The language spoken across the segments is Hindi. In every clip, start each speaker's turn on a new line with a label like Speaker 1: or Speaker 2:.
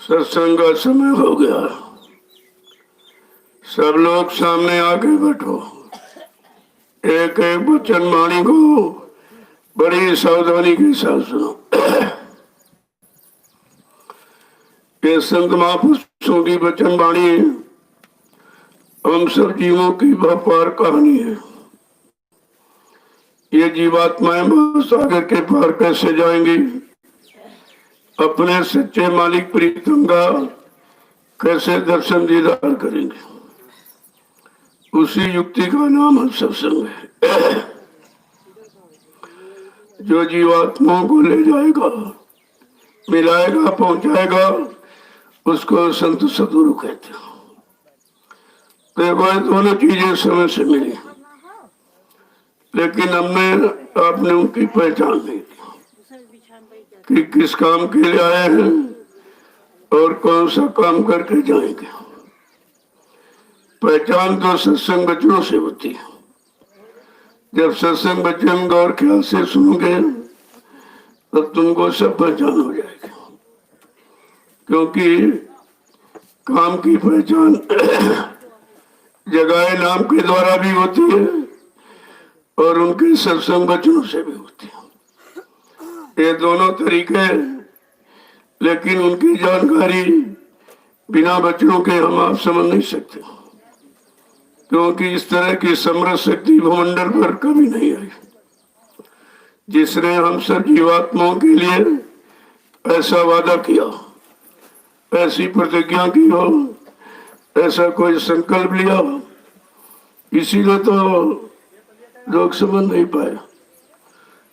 Speaker 1: सत्संग का समय हो गया। सब लोग सामने आके बैठो। एक एक वचन वाणी को बड़ी सावधानी के साथ सुनो। ये संत महापुरुषों की वचन वाणी हम सब जीवों की व्यापार कहानी है। ये जीवात्माएं सागर के पार कैसे जाएंगी, अपने सच्चे मालिक प्रीतम का कैसे दर्शन दीदार करेंगे, उसी युक्ति का नाम है सत्संग है। जो जीवात्माओं को ले जाएगा, मिलाएगा, पहुंचाएगा, उसको संत सदगुरु कहते हैं। देखो ये दोनों चीजें समय से मिली, लेकिन आपने उनकी पहचान नहीं की कि किस काम के लिए आए हैं और कौन सा काम करके जाएंगे। पहचान तो सत्संग वचनों से होती है। जब सत्संग वचन गौर ख्याल से सुनोगे तब तुमको सब पहचान हो जाएगी, क्योंकि काम की पहचान जगह नाम के द्वारा भी होती है और उनके सत्संग वचनों से भी होती है। ये दोनों तरीके, लेकिन उनकी जानकारी बिना वचनों के हम आप समझ नहीं सकते, क्योंकि इस तरह की समृद्ध शक्ति भूमंडल पर कभी नहीं आई जिसने हम सब जीवात्माओं के लिए ऐसा वादा किया, ऐसी प्रतिज्ञा की हो, ऐसा कोई संकल्प लिया हो। इसीलिए तो लोग समझ नहीं पाए।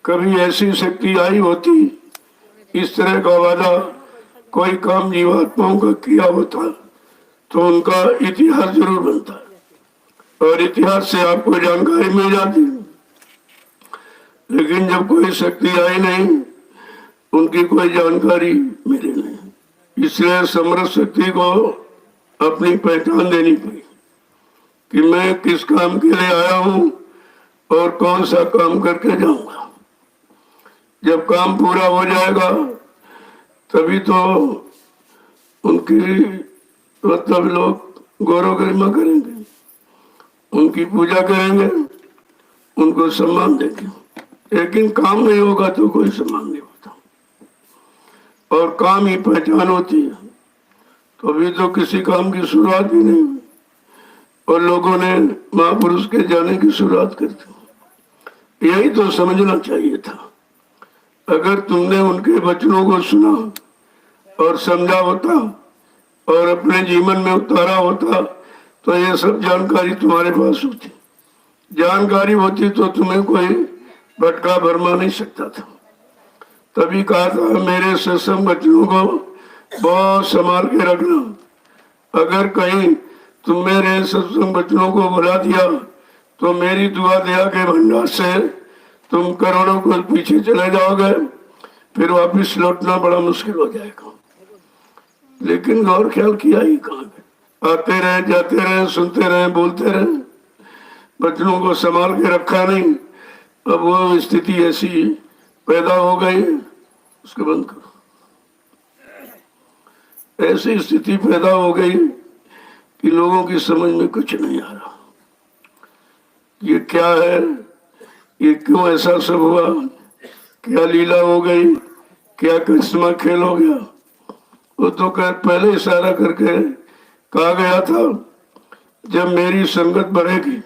Speaker 1: कभी ऐसी शक्ति आई होती, इस तरह का वादा कोई काम जीवात्माओं का किया होता तो उनका इतिहास जरूर बनता, और इतिहास से आपको जानकारी मिल जाती। लेकिन जब कोई शक्ति आई नहीं, उनकी कोई जानकारी मिली नहीं, इसलिए समृद्ध शक्ति को अपनी पहचान देनी पड़ी कि मैं किस काम के लिए आया हूं और कौन सा काम करके जाऊंगा। जब काम पूरा हो जाएगा तभी तो उनकी मतलब लोग गौरव गरिमा करेंगे, उनकी पूजा करेंगे, उनको सम्मान देंगे। लेकिन काम नहीं होगा तो कोई सम्मान नहीं होता, और काम ही पहचान होती है। तो अभी तो किसी काम की शुरुआत भी नहीं हुई और लोगों ने महापुरुष के जाने की शुरुआत कर दी। यही तो समझना चाहिए था। अगर तुमने उनके वचनों को सुना और समझा होता और अपने जीवन में उतारा होता तो ये सब जानकारी तुम्हारे पास होती। जानकारी होती तो तुम्हें कोई भटका भरमा नहीं सकता था। तभी कहा था मेरे सत्संग वचनों को बहुत संभाल के रखना। अगर कहीं तुम मेरे सत्संग वचनों को भुला दिया तो मेरी दुआ दया के भंडार से तुम करोड़ों को पीछे चले जाओगे, फिर वापिस लौटना बड़ा मुश्किल हो जाएगा। लेकिन गौर ख्याल किया ही कहाँ? आते रहे, जाते रहे, सुनते रहे, बोलते रहे, वचनों को संभाल के रखा नहीं। अब वो स्थिति ऐसी पैदा हो गई, उसको बंद करो। ऐसी स्थिति पैदा हो गई कि लोगों की समझ में कुछ नहीं आ रहा। ये क्या है, ये क्यों ऐसा सब हुआ, क्या लीला हो गई, क्या करिश्मा खेल हो गया। वो तो पहले इशारा करके कहा गया था जब मेरी संगत बढ़ेगी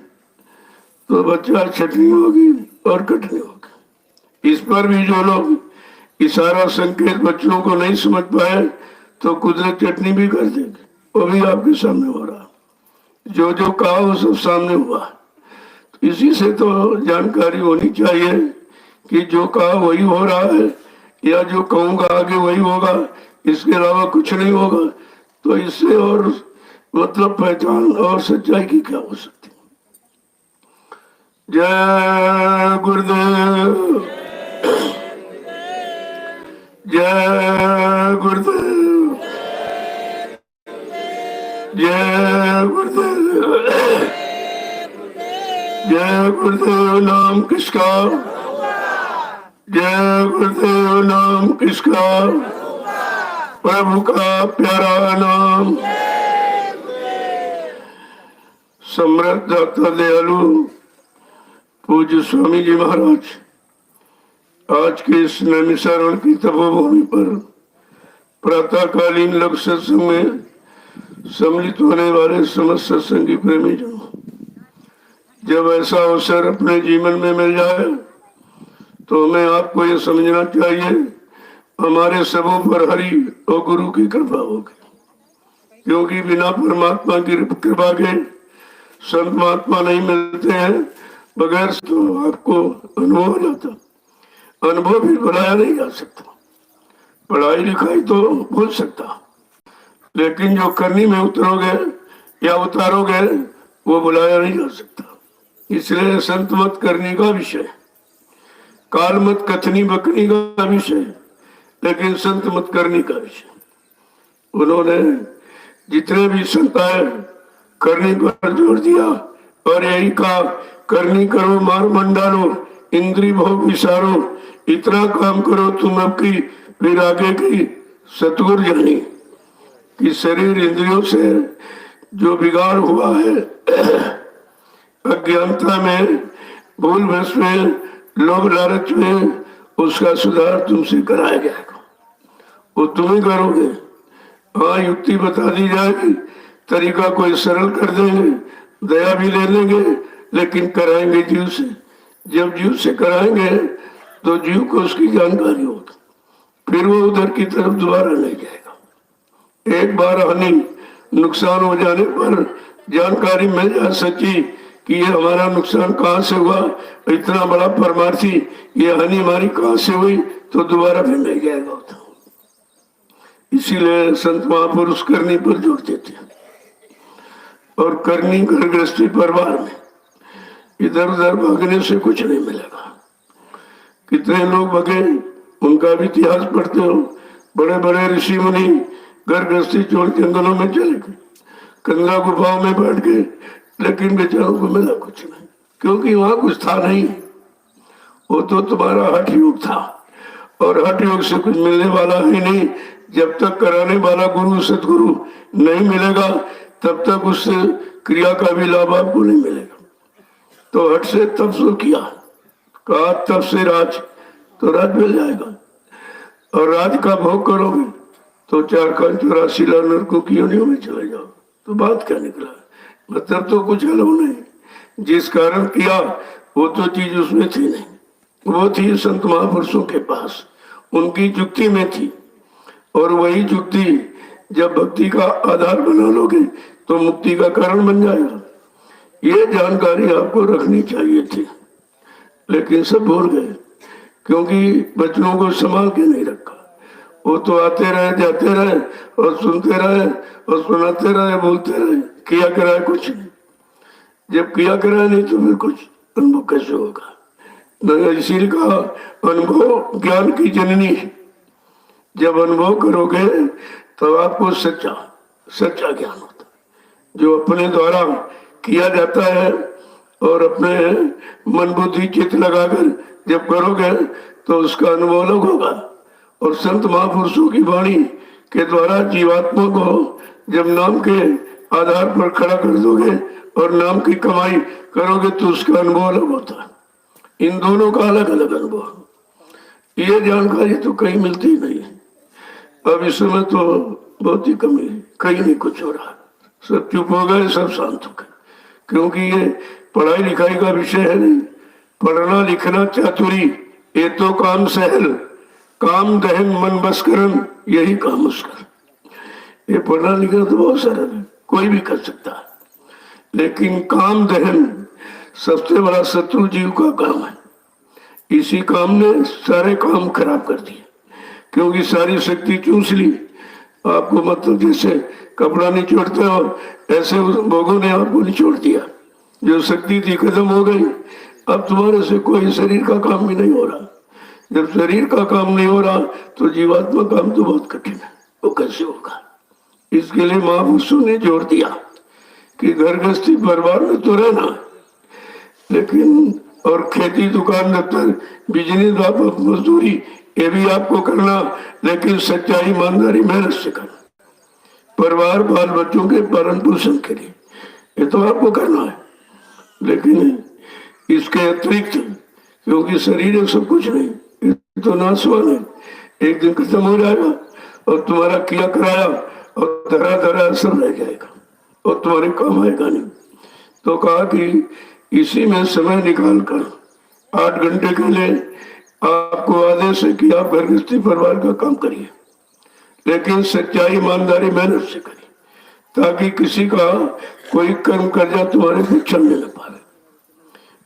Speaker 1: तो बच्चा छटनी होगी और कटनी होगी। इस पर भी जो लोग इशारा संकेत बच्चों को नहीं समझ पाए तो कुदरत चटनी भी कर देगी। वो भी आपके सामने हो रहा, जो जो कहा वो सब सामने हुआ। तो इसी से तो जानकारी होनी चाहिए कि जो कहा वही हो रहा है, या जो कहूँगा आगे वही होगा, इसके अलावा कुछ नहीं होगा। तो इससे और मतलब पहचान और सच्चाई की क्या हो सकती। जय गुरुदेव, जय गुरुदेव, जय गुरुदेव, जय गुरुदेव। नाम किसका, जय गुरुदेव। नाम किसका, प्रभु का प्यारा नाम। समृद्ध दाता दयालु पूज्य स्वामी जी महाराज, आज के इस नैमिषारण्य की तपोभूमि पर प्रातःकालीन लघु सत्संग में सम्मिलित होने वाले समस्त सत्संगी प्रेमी जनों, जब ऐसा अवसर अपने जीवन में मिल जाए तो हमें आपको ये समझना चाहिए हमारे सबों पर हरि और गुरु की कृपा होगी, क्योंकि बिना परमात्मा की कृपा के संत महात्मा नहीं मिलते हैं। बगैर तो आपको अनुभव हो जाता, अनुभव भी बुलाया नहीं जा सकता। पढ़ाई लिखाई तो भूल सकता, लेकिन जो करनी में उतरोगे या उतारोगे वो बुलाया नहीं जा सकता। इसलिए संत मत करनी का विषय, काल मत कथनी बकनी का विषय, लेकिन संत मत करनी का विषय। उन्होंने जितने भी संत आए करनी पर जोर दिया और यही कहा, करनी करो मार मंडालो, इंद्री भोग विसारो, इतना काम करो तुम अब की फिर आगे की सतगुरु जानी। कि शरीर इंद्रियों से जो बिगाड़ हुआ है, अज्ञानता में, भूल भ्रष्ट में, लोभ लालच में, उसका सुधार तुमसे कराया जाएगा, वो तुम ही करोगे। हाँ, युक्ति बता दी जाएगी, तरीका कोई सरल कर देंगे, दया भी ले लेंगे, लेकिन कराएंगे जीव से। जब जीव से कराएंगे तो जीव को उसकी जानकारी होगी, फिर वो उधर की तरफ दोबारा नहीं जाएगा। एक बार हानि नुकसान हो जाने पर जानकारी मिल जाए सच्ची कि ये हमारा नुकसान कहाँ से हुआ, इतना बड़ा परमार्थी, ये हानि हमारी कहाँ से हुई, तो दोबारा फिर नहीं जाएगा। इसीलिए संत महापुरुष करनी पर जोर देते हैं। और करनी घर गृहस्थी परिवार में इधर उधर भागने से कुछ नहीं मिलेगा। कितने लोग भगे, उनका भी इतिहास पढ़ते हो। बड़े बड़े ऋषि मुनि घर गृहस्थी छोड़ जंगलों में चले गए, कंगा गुफाओं में बैठ गए, लेकिन बेचारों को मिला कुछ नहीं, क्योंकि वहां कुछ था नहीं। वो तो तुम्हारा हठ योग था, और हठ योग से कुछ मिलने वाला ही नहीं। जब तक कराने वाला गुरु सतगुरु नहीं मिलेगा, तब तक उस क्रिया का भी लाभ आपको नहीं मिलेगा। तो हट से तप से किया, कहा तप से राज, तो राज मिल जाएगा। और राज का भोग करोगे तो 484 लाख नरकों की योनियों में चले जाओ। तो बात क्या निकला, मतलब तो कुछ अलग नहीं। जिस कारण किया वो तो चीज उसमें थी नहीं, वो थी संत महापुरुषों के पास, उनकी युक्ति में थी। और वही युक्ति जब भक्ति का आधार बना लोगे तो मुक्ति का कारण बन जाएगा। ये जानकारी आपको रखनी चाहिए थी, लेकिन सब भूल गए, क्योंकि बच्चों को संभाल के नहीं रखा। वो तो आते रहे, जाते रहे, और सुनते रहे, और सुनाते रहे, बोलते रहे, किया कराए कुछ नहीं। जब किया कराए नहीं तो फिर कुछ अनुभव कैसे होगा। इसीलिए कहा अनुभव ज्ञान की जननी है। जब अनुभव करोगे तो आपको सच्चा ज्ञान होता है, जो अपने द्वारा किया जाता है। और अपने मन बुद्धि चित्त लगाकर जब करोगे तो उसका अनुभव अलग होगा। और संत महापुरुषों की वाणी के द्वारा जीवात्मा को जब नाम के आधार पर खड़ा कर दोगे और नाम की कमाई करोगे तो उसका अनुभव अलग होता है। इन दोनों का अलग अलग अनुभव, ये जानकारी तो कहीं मिलती नहीं है। अब इस समय तो बहुत ही कमी है, कहीं नहीं कुछ हो रहा, सब चुप हो गए, सब शांत हो गए, क्योंकि ये पढ़ाई लिखाई का विषय है नहीं। पढ़ना लिखना चातुरी ये तो काम सहल, काम दहन मन बस करन यही काम उसका। ये पढ़ना लिखना तो बहुत सरल है, कोई भी कर सकता है, लेकिन काम दहन सबसे बड़ा शत्रु जीव का काम है। इसी काम ने सारे काम खराब कर दिए, क्योंकि सारी शक्ति चूस ली। आपको मतलब जैसे कपड़ा निचोड़ते हो, ऐसे उस भोगों ने आपको निचोड़ दिया। जो शक्ति थी खत्म हो गई। अब तुम्हारे से कोई शरीर का काम भी नहीं हो रहा। जब शरीर का काम नहीं हो रहा तो जीवात्मा काम तो बहुत कठिन है, वो कैसे होगा। इसके लिए महापुरुषों ने जोर दिया कि घर गृहस्थी परिवार में तो रहना, लेकिन और खेती दुकान दफ्तर बिजनेस मजदूरी ये भी आपको करना, लेकिन सच्चाई ईमानदारी मेहनत से करना, परिवार बाल बच्चों के पालन पोषण के लिए, ये तो आपको करना है। लेकिन इसके अतिरिक्त, क्योंकि शरीर है सब कुछ नहीं, ये तो नाशवान है, एक दिन खत्म हो जाएगा और तुम्हारा किया कराया और धरा धरा असर रह जाएगा और तुम्हारे काम आएगा नहीं। तो कहा कि इसी में समय निकाल कर 8 घंटे के लिए आपको आदेश है कि आप घर गृहस्थी परिवार का काम करिए, लेकिन सच्चाई ईमानदारी मेहनत से करिए, ताकि किसी का कोई कर्म कर्जा तुम्हारे पे चलने न पाए।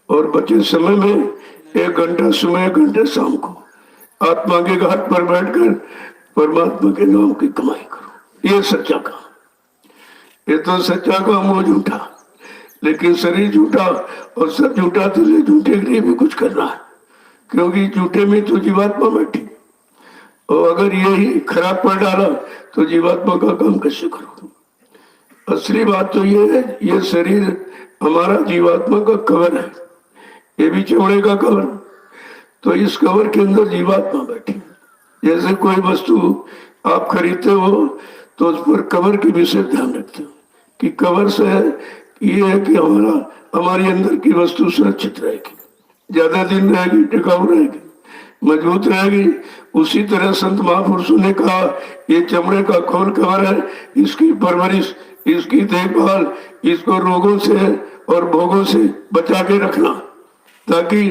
Speaker 1: और बचे समय में 1 घंटा सुबह 1 घंटे शाम को आत्मा के घाट पर बैठकर परमात्मा के नाम की कमाई करो। ये सच्चा काम। ये तो सच्चा काम वो झूठा, लेकिन शरीर झूठा और सब झूठा, तो झूठे के लिए भी कुछ करना है, क्योंकि झूठे में तो जीवात्मा बैठी, और अगर यही खराब कर डाला तो जीवात्मा का काम कैसे करो। असली बात तो ये है, ये शरीर हमारा जीवात्मा का कवर है, ये भी चमड़े का कवर। तो इस कवर के अंदर जीवात्मा बैठी। जैसे कोई वस्तु आप खरीदते हो तो उस पर कवर के विषय ध्यान रखते हो कि कवर से ये है कि हमारी अंदर की वस्तु सुरक्षित रहेगी, ज्यादा दिन रहेगी, टिकाऊ रहेगी, मजबूत रहेगी। उसी तरह संत महापुरुषों ने कहा ये चमड़े का खोल कवर है, इसकी परवरिश, इसकी देखभाल, इसको रोगों से और भोगों से बचा के रखना, ताकि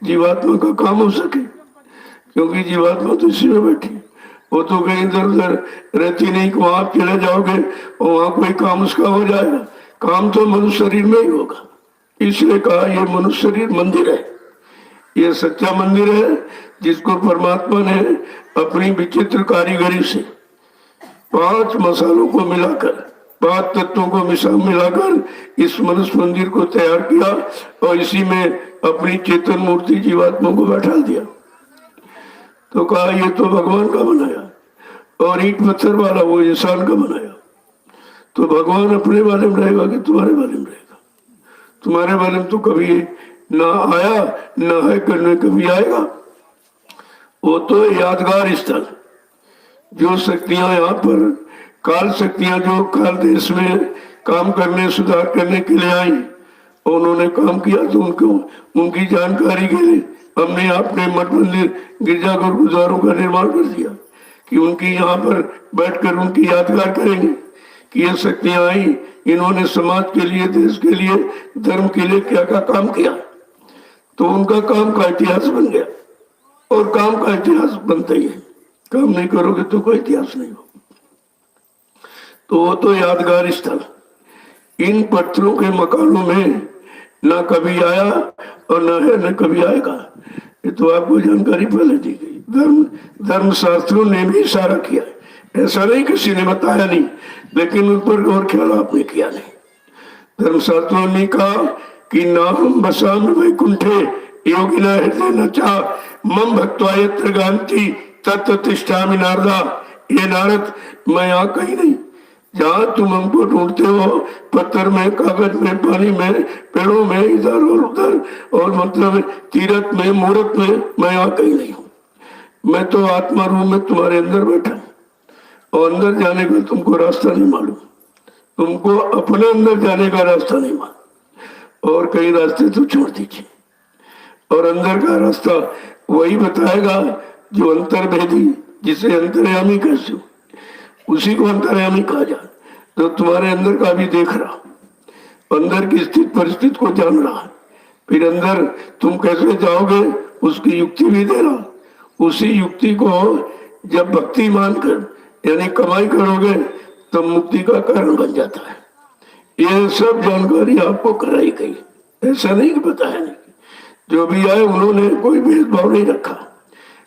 Speaker 1: जीवात्मा का काम हो सके। क्योंकि जीवात्मा तो इसी में बैठी, वो तो कहीं इधर उधर रहती नहीं कि वहां चले जाओगे और वहां कोई काम उसका हो जाएगा। काम तो मनुष्य शरीर में ही होगा। इसलिए कहा ये मनुष्य शरीर मंदिर है, ये सच्चा मंदिर है, जिसको परमात्मा ने अपनी विचित्र कारीगरी से 5 मसालों को मिलाकर, 5 तत्वों को मिलाकर इस मनुष्य मंदिर को तैयार किया और इसी में अपनी चेतन मूर्ति जीवात्मा को बैठा दिया। तो कहा ये तो भगवान का बनाया और ईंट पत्थर वाला वो इंसान का बनाया। तो भगवान अपने बारे में रहेगा कि तुम्हारे बारे में रहेगा? तुम्हारे बारे में तो कभी ना आया, ना है, करने कभी आएगा। वो तो यादगार स्थल, जो शक्तियां यहाँ पर, काल शक्तियां जो काल देश में काम करने, सुधार करने के लिए आई, उन्होंने काम किया तो उनकी जानकारी के लिए हमने अपने मठ मंदिर, गिरजाघर, गुरुद्वारों का निर्माण कर दिया कि उनकी यहाँ पर बैठकर उनकी यादगार करेंगे कि ये शक्तियां आई, इन्होंने समाज के लिए, देश के लिए, धर्म के लिए क्या क्या काम किया। तो उनका काम का इतिहास बन गया, और काम का इतिहास बनता ही है। काम नहीं करोगे तो कोई इतिहास नहीं हो। तो वो तो यादगार स्थल इन पत्थरों के मकानों में ना कभी आया और ना है, न कभी आएगा। ये तो आपको जानकारी पहले दी गई। धर्म शास्त्रों ने भी इशारा किया, ऐसा नहीं किसी ने बताया नहीं, लेकिन उन पर गौर ख्याल आपने किया नहीं। धर्मशास्त्रों ने कहा कि नाहम बसाम वैकुंठे योगिना हृदय नचा मम भक्त्वा यत्र गांति तत्र तिष्ठामि नारदा। ये नारद, मैं यहाँ कहीं नहीं, जहाँ तुम हमको ढूंढते हो, पत्थर में, कागज में, पानी में, पेड़ों में, इधर और उधर, और मतलब तीरथ में, मूर्त में, मैं यहाँ कहीं नहीं हूँ। मैं तो आत्मा रूप में तुम्हारे अंदर बैठा हूँ, और अंदर जाने का तुमको रास्ता नहीं मालूम, तुमको अपने अंदर जाने का रास्ता नहीं मालूम, और कई रास्ते तो छोड़ दीजिए। और अंदर का रास्ता वही बताएगा जो अंतर्भेदी, जिसे अंतर्यामी कहते हो, उसी को अंतर्यामी कहा जाए। तो तुम्हारे अंदर का भी देख रहा, अंदर की स्थिति परिस्थिति को जान रहा, फिर अंदर तुम कैसे जाओगे उसकी युक्ति भी दे रहा। उसी युक्ति को जब भक्ति मानकर यानी कमाई करोगे तब मुक्ति का कारण बन जाता है। यह सब जानकारी आपको कराई गई, ऐसा नहीं कि बताया नहीं। जो भी आए उन्होंने कोई भेदभाव नहीं रखा।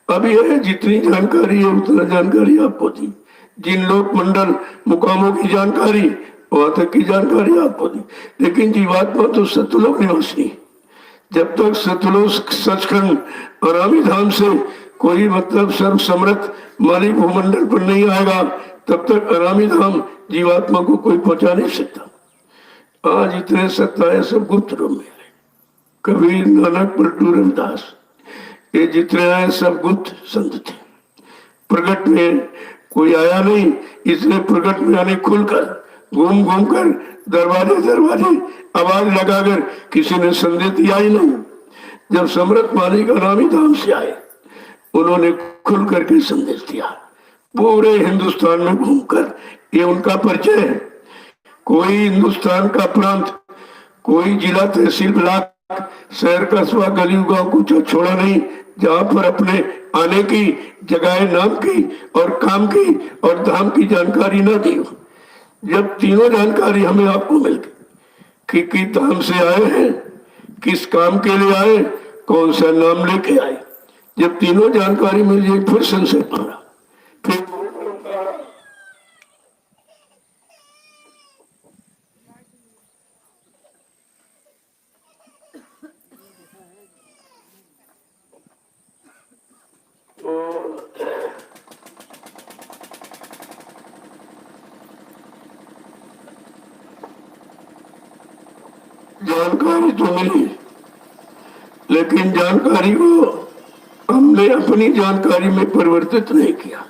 Speaker 1: अब यह जितनी जानकारी है उतना जानकारी आपको दी। जिन लोक मंडल मुकामों की जानकारी, वहां तक की जानकारी आपको दी। लेकिन जीवात्मा तो सतलोक निवासी, जब तक सतलोक सचखंड आरामी धाम से कोई मतलब सर्व समर्थ मालिक भूमंडल पर नहीं आएगा, तब तक आरामी धाम जीवात्मा को कोई पहुंचा नहीं सकता। आज इतने सत्ता है सब गुप्त रूप में है। कबीर, नानक, पलटू, रविदास, ये जितने आए सब गुप्त संत थे। प्रकट में कोई आया नहीं, इसलिए प्रकट में आने खुलकर घूम घूम कर दरवाजे दरवाजे आवाज लगाकर किसी ने संदेश दिया ही नहीं। जब सम्राट माली का नामी धाम से आए, उन्होंने खुल करके संदेश दिया, पूरे हिंदुस्तान में घूमकर। ये उनका परिचय है। कोई हिंदुस्तान का प्रांत, कोई जिला, तहसील, ब्लॉक, शहर, कस्बा, गली, गांव कुछ छोड़ा नहीं जहां पर अपने आने की जगह, नाम की और काम की और धाम की जानकारी न दी हो। जब तीनों जानकारी हमें आपको मिल गई कि धाम से आए हैं, किस काम के लिए आए, कौन सा नाम लेके आए, जब तीनों जानकारी मिल जाए फिर संशय पड़ा, फिर जानकारी तो मिली, लेकिन जानकारी को हमने अपनी जानकारी में परिवर्तित नहीं किया।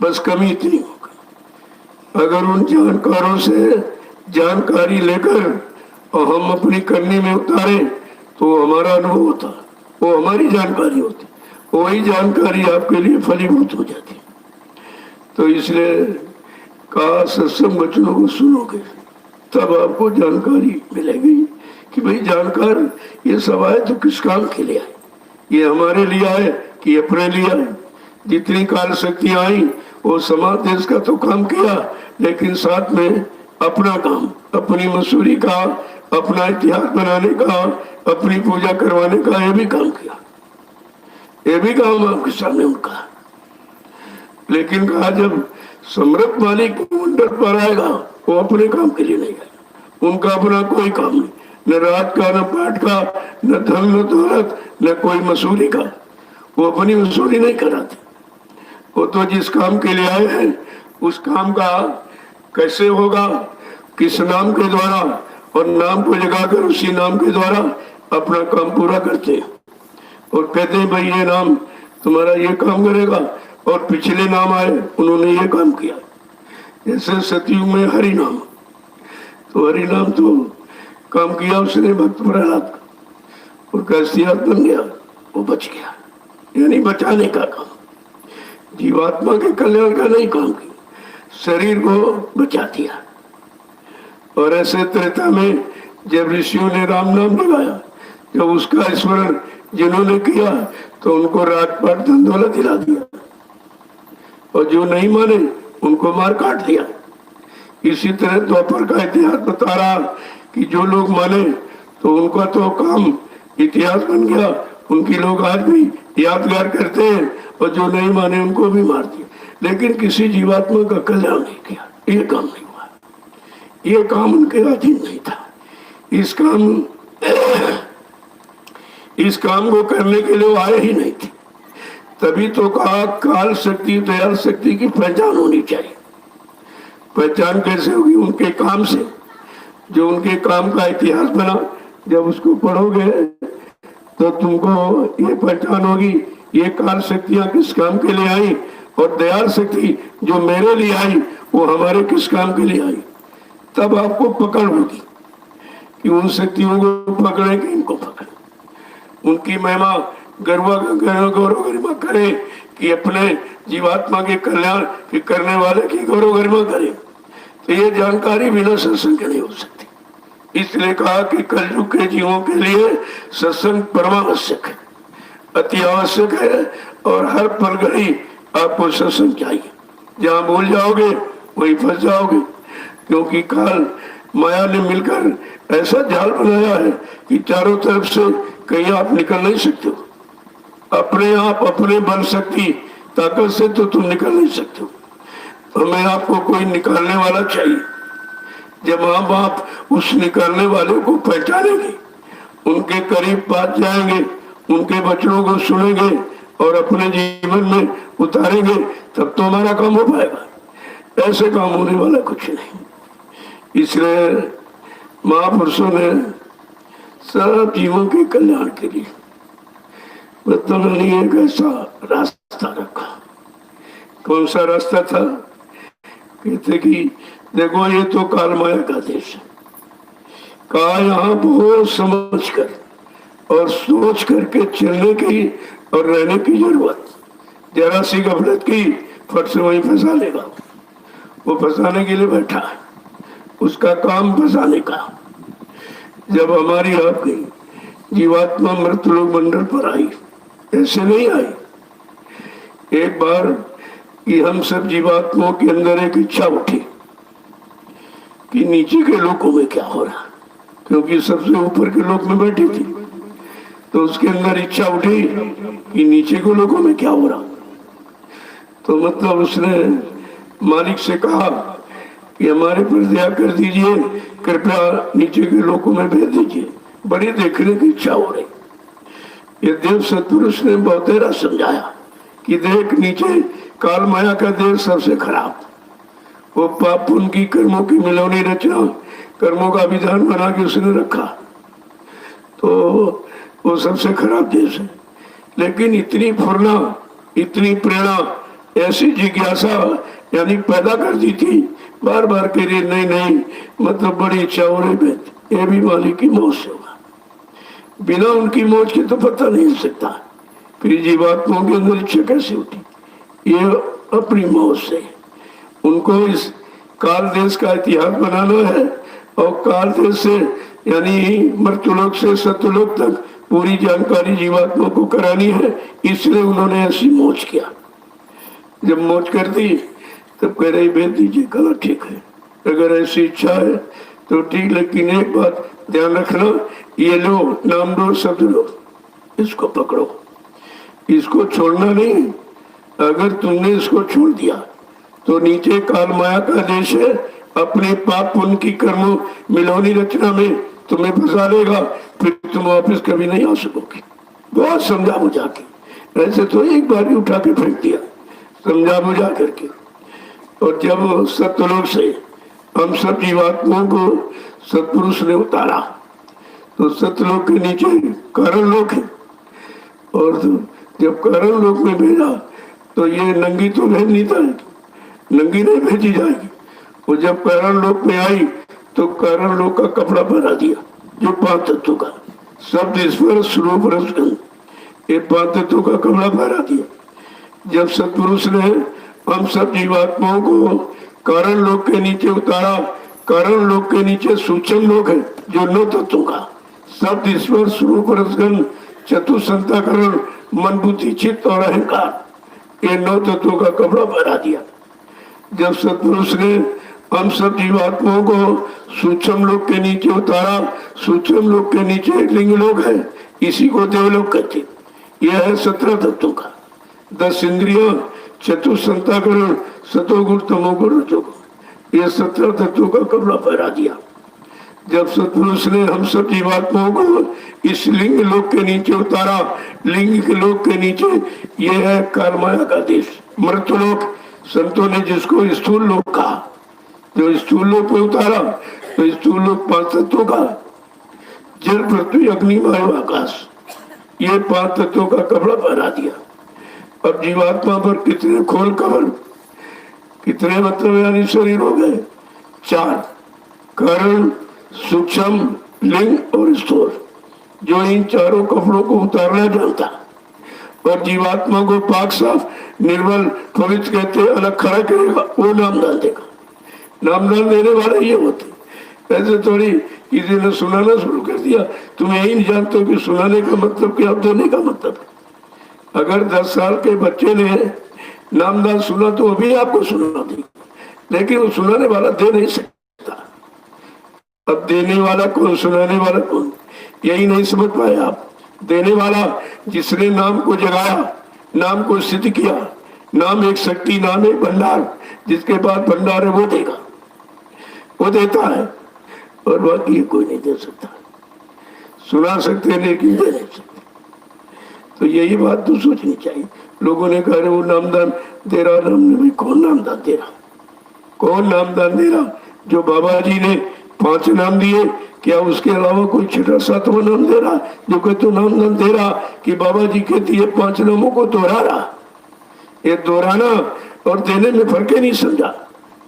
Speaker 1: बस कमी इतनी हो गई। अगर उन जानकारों से जानकारी लेकर और हम अपनी करनी में उतारे तो हमारा अनुभव होता, वो हमारी जानकारी होती, वही जानकारी आपके लिए फलीभूत हो जाती। तो इसलिए कहा सत्संग वचनों को सुनोगे तब आपको जानकारी मिलेगी कि भाई जानकार ये सब आए तो किस काम के लिए आए, ये हमारे लिए आए कि अपने लिए आए। जितनी काल शक्तियां आई वो समाज देश का तो काम किया, लेकिन साथ में अपना काम, अपनी मसूरी का, अपना इतिहास बनाने का, अपनी पूजा करवाने का ये भी काम किया। ये भी काम आपके सामने उनका। लेकिन कहा जब सम्राट मालिक मंडल पर आएगा वो अपने काम के लिए नहीं आएगा, उनका अपना कोई काम नहीं, न रात का, न पाठ का, न धन, न दौलत, न कोई मसूरी का। वो अपनी मसूरी नहीं कराते। वो तो जिस काम के लिए आए हैं उस काम का कैसे होगा, किस नाम के द्वारा, और नाम को जगाकर उसी नाम के द्वारा अपना काम पूरा करते हैं और कहते हैं भाई ये नाम तुम्हारा ये काम करेगा, और पिछले नाम आए उन्होंने ये काम किया। जैसे सतयुग में हरि नाम, तो हरि नाम तो काम किया उसने भक्त प्रहलाद का, और कैसियत बन गया, वो बच गया। यानी बचाने का काम, जीवात्मा के कल्याण का नहीं काम किया, शरीर को बचा दिया। और ऐसे त्रेता में जब ऋषियों ने राम नाम लगाया, जब उसका स्मरण जिन्होंने किया तो उनको राजपाट धन दौलत दिला दिया, और जो नहीं माने उनको मार काट दिया। इसी तरह द्वापर का इतिहास बता रहा कि जो लोग माने तो उनका तो काम इतिहास बन गया, उनकी लोग आज भी यादगार करते हैं, और जो नहीं माने उनको भी मार दिया। लेकिन किसी जीवात्मा का कल्याण नहीं किया, ये काम नहीं हुआ, ये काम उनके अधीन नहीं था। इस काम को करने के लिए वो आए ही नहीं थे। तभी तो कहा काल शक्ति, दयाल शक्ति की पहचान होनी चाहिए। पहचान कैसे होगी? उनके काम से। जो उनके काम का इतिहास बना, जब उसको पढ़ोगे तो तुमको ये पहचान होगी ये काल शक्तियां किस काम के लिए आई, और दयाल शक्ति जो मेरे लिए आई वो हमारे किस काम के लिए आई। तब आपको पकड़ होगी कि उन शक्तियों को पकड़े कि इनको पकड़े, उनकी महिमा गौरव गरिमा करे कि अपने जीवात्मा के कल्याण के करने वाले की गौरव गरिमा करे। तो ये जानकारी बिना सत्संग के नहीं हो सकती। इसलिए कहा कि कलयुग के जीवों के लिए सत्संग परमावश्यक है, अति आवश्यक है, और हर पल घड़ी आपको सत्संग चाहिए। जहां भूल जाओगे वहीं फंस जाओगे, क्योंकि काल माया ने मिलकर ऐसा जाल बनाया है कि चारों तरफ से कहीं आप निकल नहीं सकते हो। अपने आप, अपने बल, शक्ति, ताकत से तो तुम निकल नहीं सकते हो। हमें आपको कोई निकालने वाला चाहिए। जब आप उस निकालने वाले को पहचानेंगे, उनके करीब पास जाएंगे, उनके वचनों को सुनेंगे और अपने जीवन में उतारेंगे, तब तो हमारा काम हो पाएगा। ऐसे काम होने वाला कुछ नहीं। इसलिए महापुरुषों ने सब जीवों के कल्याण के लिए मतलब एक ऐसा रास्ता रखा कौन सा रास्ता था? कहते कि देखो ये तो काल माया का देश है। कहा यहाँ बहुत समझ कर और सोच करके चलने की और रहने की जरूरत। जरा सी गफलत की फट से वहीं फंसा लेगा। वो फंसाने के लिए बैठा है, उसका काम फंसाने का। जब हमारी आपकी जीवात्मा मृतलोक मंडल पर आई, ऐसे नहीं आई। एक बार कि हम सब जीवात्माओं के अंदर एक इच्छा उठी कि नीचे के लोकों में क्या हो रहा, क्योंकि सबसे ऊपर के लोक में बैठी थी, तो उसके अंदर इच्छा उठी कि नीचे के लोकों में क्या हो रहा। तो मतलब उसने मालिक से कहा कि हमारे पर दया कर दीजिए, कृपया नीचे के लोकों में भेज दीजिए, बड़ी देखने की इच्छा हो रही। ये देव सतपुरुष ने बहुत देर समझाया कि देख नीचे काल माया का देश सबसे खराब, वो पाप उनकी कर्मों की मिलौनी रचना, कर्मों का विधान बना के उसने रखा, तो वो सबसे खराब देश है। लेकिन इतनी फुरना, इतनी प्रेरणा, ऐसी जिज्ञासा यानी पैदा कर दी थी, बार बार कह रही नहीं नहीं, मतलब बड़ी इच्छा हो रही, ये भी मालिक की मौत से होगा। बिना उनकी मौत के तो पता नहीं सकता, फिर जीवात्माओं के अंदर इच्छा कैसे उठी? ये अपनी मौत से उनको इस काल देश का इतिहास बनाना है, और काल देश से यानी मृत्युलोक से सत्यलोक तक पूरी जानकारी जीवात्मा को करानी है, इसलिए उन्होंने ऐसी मौज किया। जब मौज कर दी तब कह रही भेज दीजिए, कहा ठीक है, अगर ऐसी इच्छा है तो ठीक, लेकिन एक बात ध्यान रखना, ये लो नाम लो शब्द लो, इसको पकड़ो, इसको छोड़ना नहीं। अगर तुमने इसको छोड़ दिया तो नीचे काल माया का देश है, अपने पाप पुण्य की कर्म मिलौनी रचना में तुम्हें फंसा लेगा, फिर तुम वापस कभी नहीं आ सकोगे। बहुत समझा बुझा के, ऐसे तो एक बार ही उठा के फेंक दिया, समझा बुझा करके। और जब सत्यलोक से हम सब जीवात्माओं को सतपुरुष ने उतारा, तो सत्यलोक के नीचे कारण लोक है, और जब कारण लोक में भेजा तो ये नंगी तो भेज नहीं था, नंगी नहीं भेजी जाएगी। वो जब कारण लोक में आई तो कारण लोक का कपड़ा पहना दिया, जो 5 तत्वों का शब्द स्पर्श रूप रसगंध, ये 5 तत्वों का कपड़ा पहना दिया। जब सतपुरुष ने हम सब जीवात्माओं को कारण लोक के नीचे उतारा, कारण लोक के नीचे सूक्ष्म लोक है जो 9 तत्वों का शब्द स्पर्श रूप रसगंध चतुसंताकरण मन बुद्धि चित्त और अहंकार, ये 9 तत्वों का कपड़ा पहना दिया। जब सतपुरुष ने हम सब जीवात्माओं को सूक्ष्म लोक के नीचे उतारा, सूक्ष्म लोक के नीचे एक लिंग लोक है, इसी को देवलोक कहते। यह है 17 तत्वों का 10 इंद्रियों चतुसंताकरण सतोगुण तमोगुण रजोगुण, ये 17 तत्वों का कपड़ा पहना दिया। जब सतपुरुष ने हम सब जीवात्माओं को इस लिंग लोक के नीचे उतारा, लिंग के लोक के नीचे ये है काल माया का देश मृत्युलोक। संतों ने जिसको स्थूल लोक कहा, जो स्थूल लोक में उतारा, तो स्थूल लोक 5 तत्वों का जल पृथ्वी अग्नि वायु आकाश, ये 5 तत्वों का कपड़ा पहना दिया। अब जीवात्मा पर कितने खोल कवर, कितने मतलब यानी शरीर हो गए? 4, कारण सूक्ष्म लिंग और स्थूल, जो इन चारों कपड़ों को उतारना जानता और जीवात्मा को पाक साफ निर्मल पवित्र कहते अलग खड़ा करेगा, वो नामदान देगा। नामदान देने वाले ये होते। ऐसे थोड़ी किसी ने सुनाना शुरू कर दिया, तुम यही नहीं जानते कि सुनाने का मतलब क्या, देने का मतलब। अगर 10 साल के बच्चे ने नामदान सुना तो अभी आपको सुना दी, लेकिन वो सुनाने वाला दे नहीं सकता। अब देने वाला कौन, सुनाने वाला कौन, यही नहीं समझ पाए आप। देने वाला जिसने नाम को जगाया, नाम को सिद्ध किया, नाम एक शक्ति, नाम एक भंडार, जिसके पास भंडार है वो देगा, वो देता है, और बाकी कोई नहीं दे सकता। सुना सकते हैं लेकिन दे नहीं सकते। तो यही बात तो सोचनी चाहिए। लोगों ने कहा वो नामदान दे रहा, नाम कौन नामदान दे रहा, कौन नामदान दे रहा? जो बाबा जी ने 5 नाम दिए, क्या उसके अलावा कोई 6वां 7वां नाम दे रहा? जो कहते नामदान दे रहा कि बाबा जी के दिए 5 नामों को दोहरा रहा। ये दोहराना और देने में फर्क ही नहीं समझा,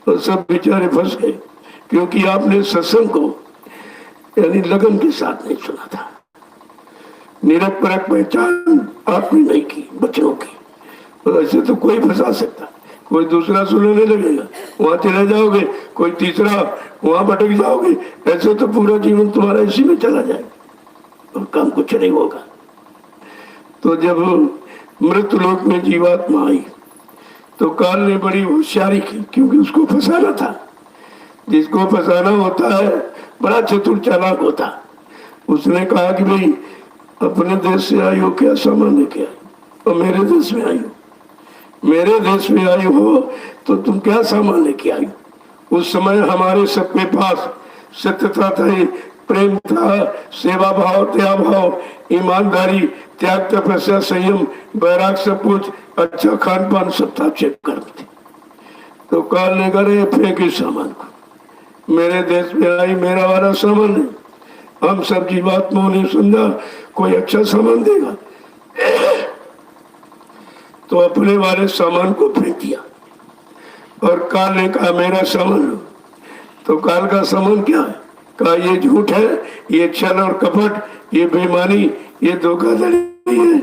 Speaker 1: और सब बेचारे फंस गए, क्योंकि आपने सत्संग को यानी लगन के साथ नहीं सुना था। निरख परख पहचान आपने नहीं की बच्चों की, तो ऐसे तो कोई फंसा सकता, कोई दूसरा सुनने लगेगा, वहां चले जाओगे, कोई तीसरा वहां भटक जाओगे, ऐसे तो पूरा जीवन तुम्हारा इसी में चला जाएगा और काम कुछ नहीं होगा। तो जब मृत्यु लोक में जीवात्मा आई तो काल ने बड़ी होशियारी की, क्योंकि उसको फंसाना था। जिसको फंसाना होता है बड़ा चतुर चालाक होता। उसने कहा कि भाई अपने देश से आई हो, क्या सामान लेके आई, और मेरे देश में आई हो, मेरे देश में आई हो तो तुम क्या सामान लेके आई। उस समय हमारे सबके पास सत्यता था, प्रेम था, सेवा भाव, त्याग भाव, ईमानदारी, त्याग, तपस्या, संयम, बैराग, सब कुछ, अच्छा खान पान सब था, चेक कर थे। तो काल ने करे फेंक इस सामान को, मेरे देश में आई, मेरा वाला सामान है। हम सब जीवात्माओं ने समझा कोई अच्छा सामान देगा, तो अपने वाले सामान को फेंक दिया, और काल ने कहा मेरा सामान लो। तो काल का सामान क्या है? कहा ये झूठ है, ये छल और कपट, ये बेईमानी, ये धोखाधड़ी है,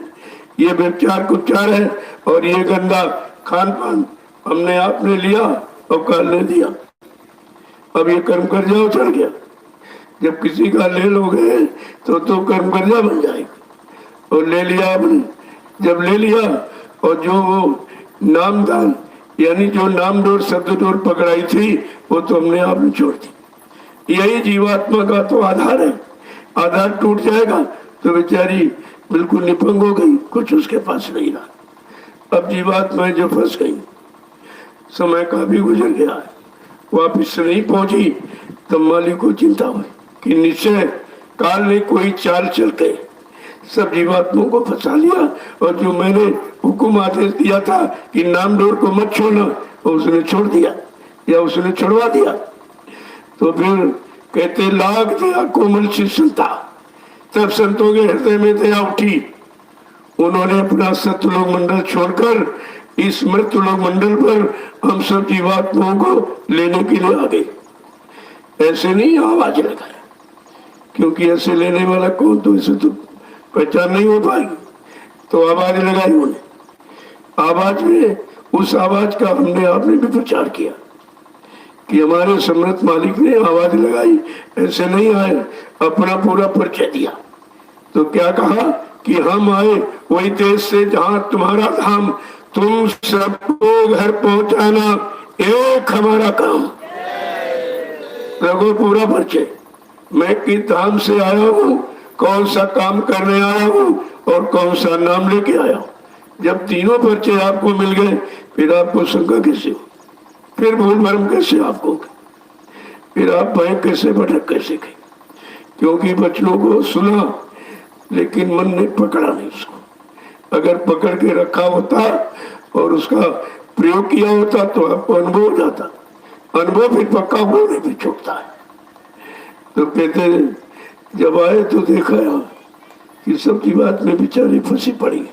Speaker 1: ये व्यभिचार कुचार है, और ये गंदा खान पान हमने आपने लिया और काल ने दिया। अब ये कर्म कर्जा चढ़ गया। जब किसी का ले लोगे तो कर्म कर्जा बन जाएगा, और ले लिया आपने। जब ले लिया और जो वो नामदान यानी जो नाम डोर शब्द डोर पकड़ाई थी वो तो हमने आपने छोड़ दी। यही जीवात्मा का तो आधार है। आधार टूट जाएगा तो बेचारी बिल्कुल निपंग हो गई, कुछ उसके पास नहीं रहा। अब जीवात्मा जो फंस गई, समय का भी गुजर गया है, वापिस नहीं पहुंची, तब मालिक को चिंता हुई कि निश्चय काल ने कोई चाल चल के सब जीवात्माओं को फंसा लिया, और जो मैंने हुक्म आदेश दिया था कि नाम डोर को मत छोड़ना, उसने छोड़ दिया या उसने छुड़वा दिया। तो फिर कहते लाग दिया कोमल सी संता, तब संतों के हृदय में दया उठी। उन्होंने अपना सत्यलोक मंडल छोड़कर इस मृत्युलोक मंडल पर हम सब जीवात्माओं को लेने के लिए आ गए। ऐसे नहीं आवाज लगाए, क्योंकि ऐसे लेने वाला कौन, तो इसे तो पहचान नहीं हो पाएगी। तो आवाज लगाई उन्हें, आवाज में उस आवाज का हमने आपने भी प्रचार किया कि हमारे सम्राट मालिक ने आवाज लगाई, ऐसे नहीं आए, अपना पूरा परिचय दिया। तो क्या कहा कि हम आए वही देश से जहां तुम्हारा धाम, तुम सबको घर पहुंचाना एक हमारा काम। रघु पूरा परिचय, मैं किस धाम से आया हूँ, कौन सा काम करने आया हूँ और कौन सा नाम लेके आया हूँ। जब तीनों परिचय आपको मिल गए फिर आपको शंका कैसे हो, फिर भूल भरम कैसे आपको, फिर आप भय कैसे भटक कैसे गए। क्योंकि बच्चों को सुना लेकिन मन ने पकड़ा नहीं उसको। अगर पकड़ के रखा होता और उसका प्रयोग किया होता तो आपको अनुभव हो जाता। अनुभव फिर पक्का होने भी छूटता है। तो कहते जब आए तो देखा कि सब की बात में बेचारी फंसी पड़ी,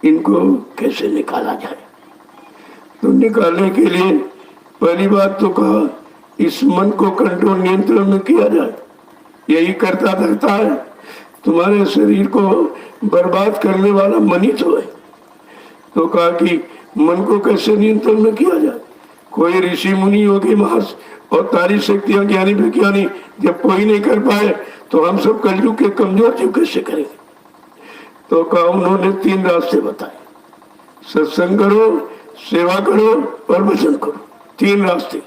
Speaker 1: इनको कैसे निकाला जाए। तो निकालने के लिए पहली बात तो कहा इस मन को कंट्रोल नियंत्रण में किया जाए। यही करता रहता है, तुम्हारे शरीर को बर्बाद करने वाला मन ही तो है। तो कहा कि मन को कैसे नियंत्रण में किया जाए। कोई ऋषि मुनि योगी महास और तारी शक्तियां ज्ञानी विज्ञानी जब कोई नहीं कर पाए तो हम सब कलयुग के कमजोर जीव कैसे करेंगे। तो कहा उन्होंने 3 रास्ते बताए, सत्संग करो, सेवा करो और भजन करो। 3 रास्ते,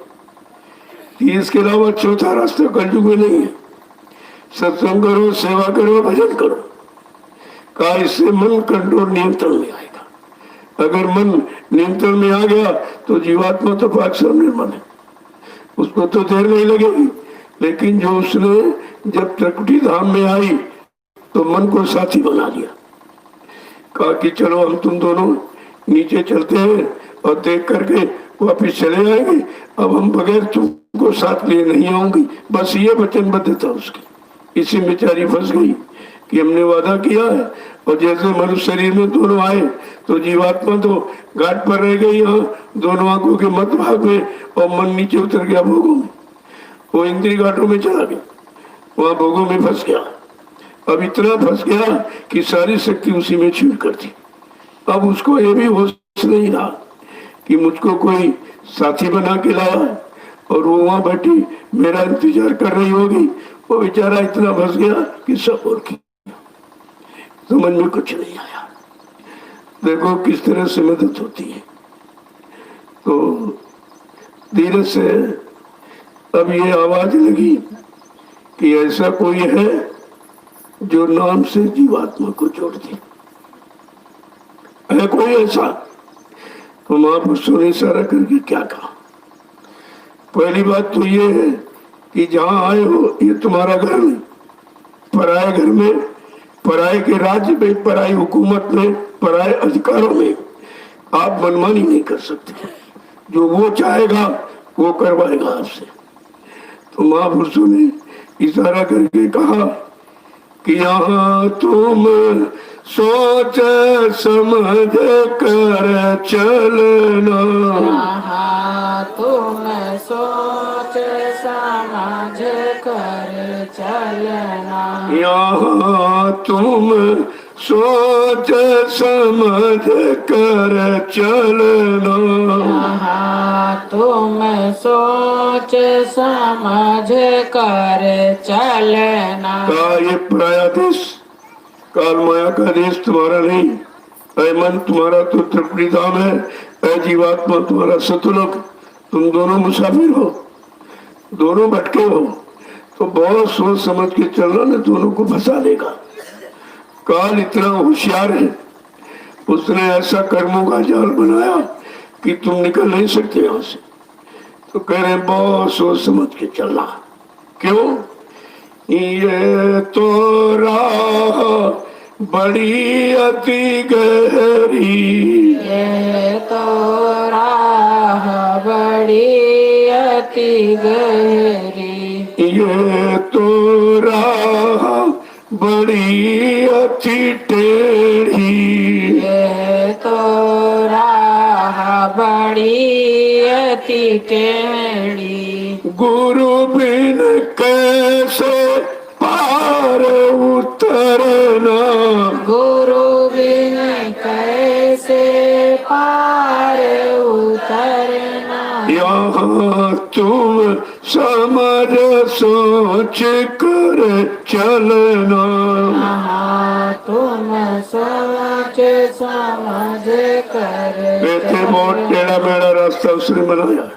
Speaker 1: इसके अलावा चौथा रास्ता कलयुग में नहीं है। सत्संग करो, सेवा करो, भजन करो। कहा इससे मन कंट्रोल नियंत्रण में आएगा। अगर मन नियंत्रण में आ गया तो जीवात्मा तो पाक निर्मल है, उसको तो देर नहीं लगेगी। लेकिन जो उसने जब त्रिकुटी धाम में आई तो मन को साथी बना लिया। कहा कि चलो हम तुम दोनों नीचे चलते हैं और देख करके वापिस चले आएंगे। अब हम बगैर तुमको साथ लिए नहीं आऊंगी। बस ये वचनबद्धता उसकी। इसी बेचारी फंस गई। कि हमने वादा किया है, और जैसे मनुष्य शरीर में दोनों आए तो जीवात्मा तो घाट पर रह गई, यहाँ दोनों आंखों के मध्य भाग में, और मन नीचे उतर गया भोगों में, वो इंद्रिय घाटों में चला गया, वहां भोगों में फंस गया। अब इतना फंस गया कि सारी शक्ति उसी में छीन कर दी। अब उसको ये भी होश नहीं रहा कि मुझको कोई साथी बना के लाया और वो वहां बैठी मेरा इंतजार कर रही होगी। वो बेचारा इतना फंस गया कि सब और की समझ में कुछ नहीं आया। देखो किस तरह से मदद होती है। तो धीरे से अब ये आवाज लगी कि ऐसा कोई है जो नाम से जीवात्मा को जोड़ दे, है कोई ऐसा? तो महापुरुषों ने इशारा करके क्या कहा? पहली बात तो ये है कि जहां आए हो ये तुम्हारा घर नहीं, पराये घर में, पराये के राज्य में, पराई हुकूमत में, पराये अधिकारों में आप मनमानी नहीं कर सकते। जो वो चाहेगा वो करवाएगा आपसे। तो महापुरुषों ने इशारा करके कहा कि यहाँ तुम सोच समझ कर चलना,
Speaker 2: यहाँ तुम सोच समझ कर चलना,
Speaker 1: यहाँ तुम सोच समझ कर चलना,
Speaker 2: यहाँ तुम सोच समझ कर चलना।
Speaker 1: का ये पराया देश, काल माया का देश तुम्हारा नहीं। ऐ मन तुम्हारा तो त्रिपुरी धाम है, ऐ जीवात्मा तुम्हारा सतलोक। तुम दोनों मुसाफिर हो, दोनों भटके हो, तो बहुत सोच समझ के चलना, न दोनों को फंसा लेगा। काल इतना होशियार है, उसने ऐसा कर्मों का जाल बनाया कि तुम निकल नहीं सकते यहाँ से। तो कह रहे बहुत सोच समझ के चलना। क्यों? ये तो राह बड़ी अति गहरी,
Speaker 2: ये तो राह बड़ी अति गहरी,
Speaker 1: ये तो राह बड़ी अति टेढ़ी,
Speaker 2: ये तो राह बड़ी अति टेढ़ी,
Speaker 1: गुरु बिन कैसे पार उतरना,
Speaker 2: गुरु बिन कैसे पार उतरना,
Speaker 1: यहाँ तुम समझ सोच कर चलना,
Speaker 2: यहाँ तुम सोच समझ कर
Speaker 1: वैसे बहुत टेढ़ा मेढ़ा रास्ता उसने बनाया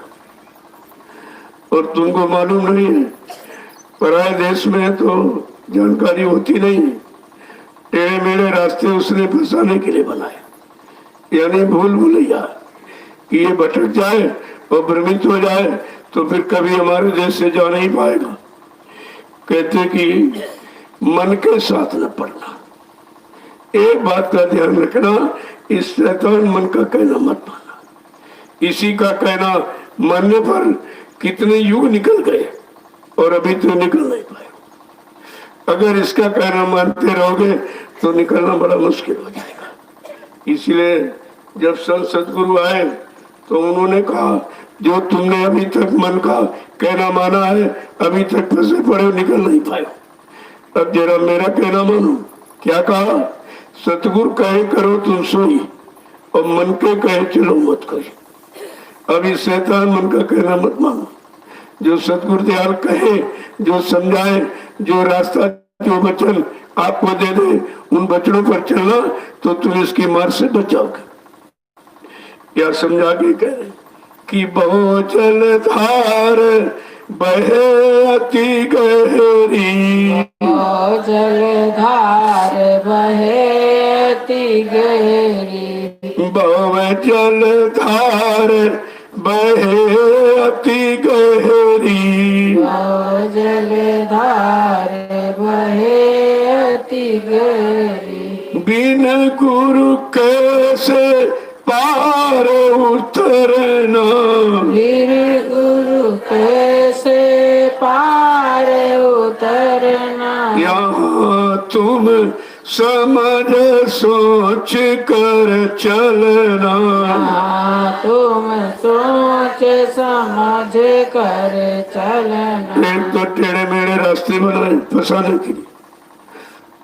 Speaker 1: और तुमको मालूम नहीं है। पराये देश में तो जानकारी होती नहीं, टेढ़े मेढ़े रास्ते उसने फंसाने के लिए बनाए, यानी भूल भुलैया कि ये भटक जाए और भ्रमित हो जाए तो फिर कभी हमारे देश से जा नहीं पाएगा। कहते कि मन के साथ न पड़ना। एक बात का ध्यान रखना, इस शैतान मन का कहना मत मानना। इसी का कहना मानने पर कितने युग निकल गए और अभी तो निकल नहीं पाए। अगर इसका कहना मानते रहोगे तो निकलना बड़ा मुश्किल हो जाएगा। इसलिए जब संत सदगुरु आए तो उन्होंने कहा जो तुमने अभी तक मन का कहना माना है, अभी तक फंसे पड़े हो, निकल नहीं पाए। अब जरा मेरा कहना मानो। क्या कहा? सतगुरु कहे करो तुम सोई, और मन के कहे चलो मत करो। अभी शैतान मन का कहना मत मानो। जो सतगुरु दयाल कहे, जो समझाए, जो रास्ता, जो वचन आपको दे दे, उन वचनों पर चलना तो तुम इसकी मार से बचाओगे। क्या समझा के कह रहे कि बहु जलधार बहे अति गहरी,
Speaker 2: ओ जलधार बहे अति गहरी,
Speaker 1: बहु जलधार बहे अति गहरी,
Speaker 2: ओ जलधार बहे अति गहरी,
Speaker 1: बिन गुरु कैसे पार उतरना,
Speaker 2: वीर गुरु कैसे पार उतरना,
Speaker 1: यहाँ तुम समझ सोच कर चलना।
Speaker 2: तुम सोच समझ कर चलना।
Speaker 1: एक तो टेढ़े मेढ़े रास्ते बनाए फंसाने के लिए,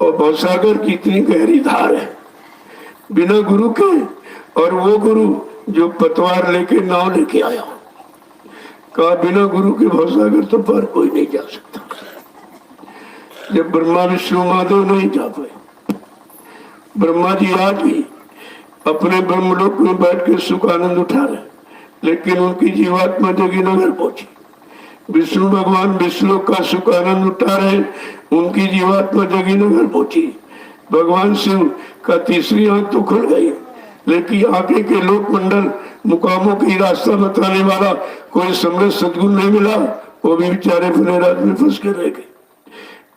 Speaker 1: और भवसागर की इतनी गहरी धार है बिना गुरु के, और वो गुरु जो पतवार लेके नाव लेके आया, कहा बिना गुरु के भवसागर तो पार कोई नहीं जा सकता। जब ब्रह्मा विष्णु महादेव नहीं जा पाए, ब्रह्मा जी आज भी अपने ब्रह्मलोक में बैठ के सुख आनंद उठा रहे, लेकिन उनकी जीवात्मा जोगीनगर पहुंची। विष्णु भगवान विष्णुलोक का सुख आनंद उठा रहे, उनकी जीवात्मा जोगीनगर पहुंची। भगवान शिव का तीसरी आंख तो खुल गई, लेकिन आगे के लोक मंडल मुकामों की रास्ता बताने वाला कोई समृद्ध सदगुरु नहीं मिला, वो भी बेचारे अपने राज में फंस के रह गए।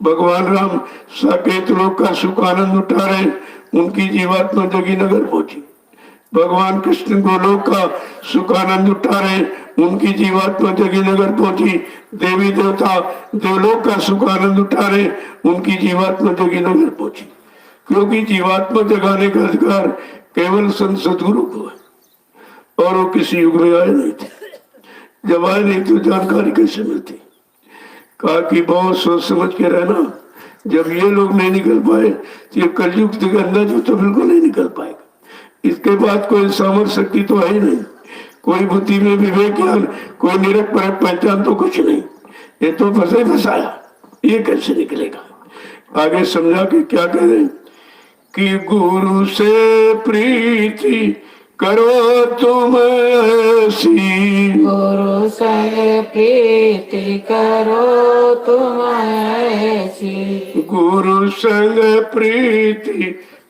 Speaker 1: भगवान राम साकेत लोक का सुख आनंद उठा रहे, उनकी जीवात्मा जोगीनगर पहुंची। भगवान कृष्ण गोलोक का सुख आनंद उठा रहे, उनकी जीवात्मा जोगीनगर पहुंची। देवी देवता देवलोक का सुख आनंद उठा रहे, उनकी जीवात्मा जोगीनगर पहुंची। क्योंकि जीवात्मा जगाने का अधिकार केवल संत सदगुरु को है, और वो किसी युग में आए नहीं थे। जब आए नहीं तो जानकारी कैसे मिलती। कहा कि बहुत सोच समझ के रहना, जब ये लोग नहीं निकल पाए तो ये कलयुग के अंदर जो तो बिल्कुल नहीं निकल पाएगा। इसके बाद कोई सामर्थ्य शक्ति तो है ही नहीं, कोई बुद्धि में विवेक ज्ञान, कोई निरख परख पहचान तो कुछ नहीं। ये तो फंसे फंसाया, ये कैसे निकलेगा। आगे समझा कि क्या कह रहे कि गुरु से प्रीति करो तुम ऐसी,
Speaker 2: गुरु से प्रीति करो तुम ऐसी।
Speaker 1: गुरु संग प्रीति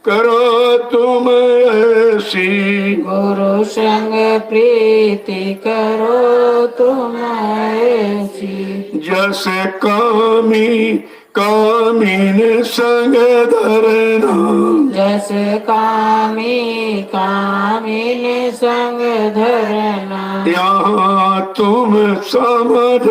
Speaker 1: करो तुम ऐसी,
Speaker 2: गुरु संग प्रीति करो तुम ऐसी।
Speaker 1: जैसे कामी कामीन संग धरना,
Speaker 2: जैसे कामी कामिन संग धरना।
Speaker 1: यहाँ तुम समझ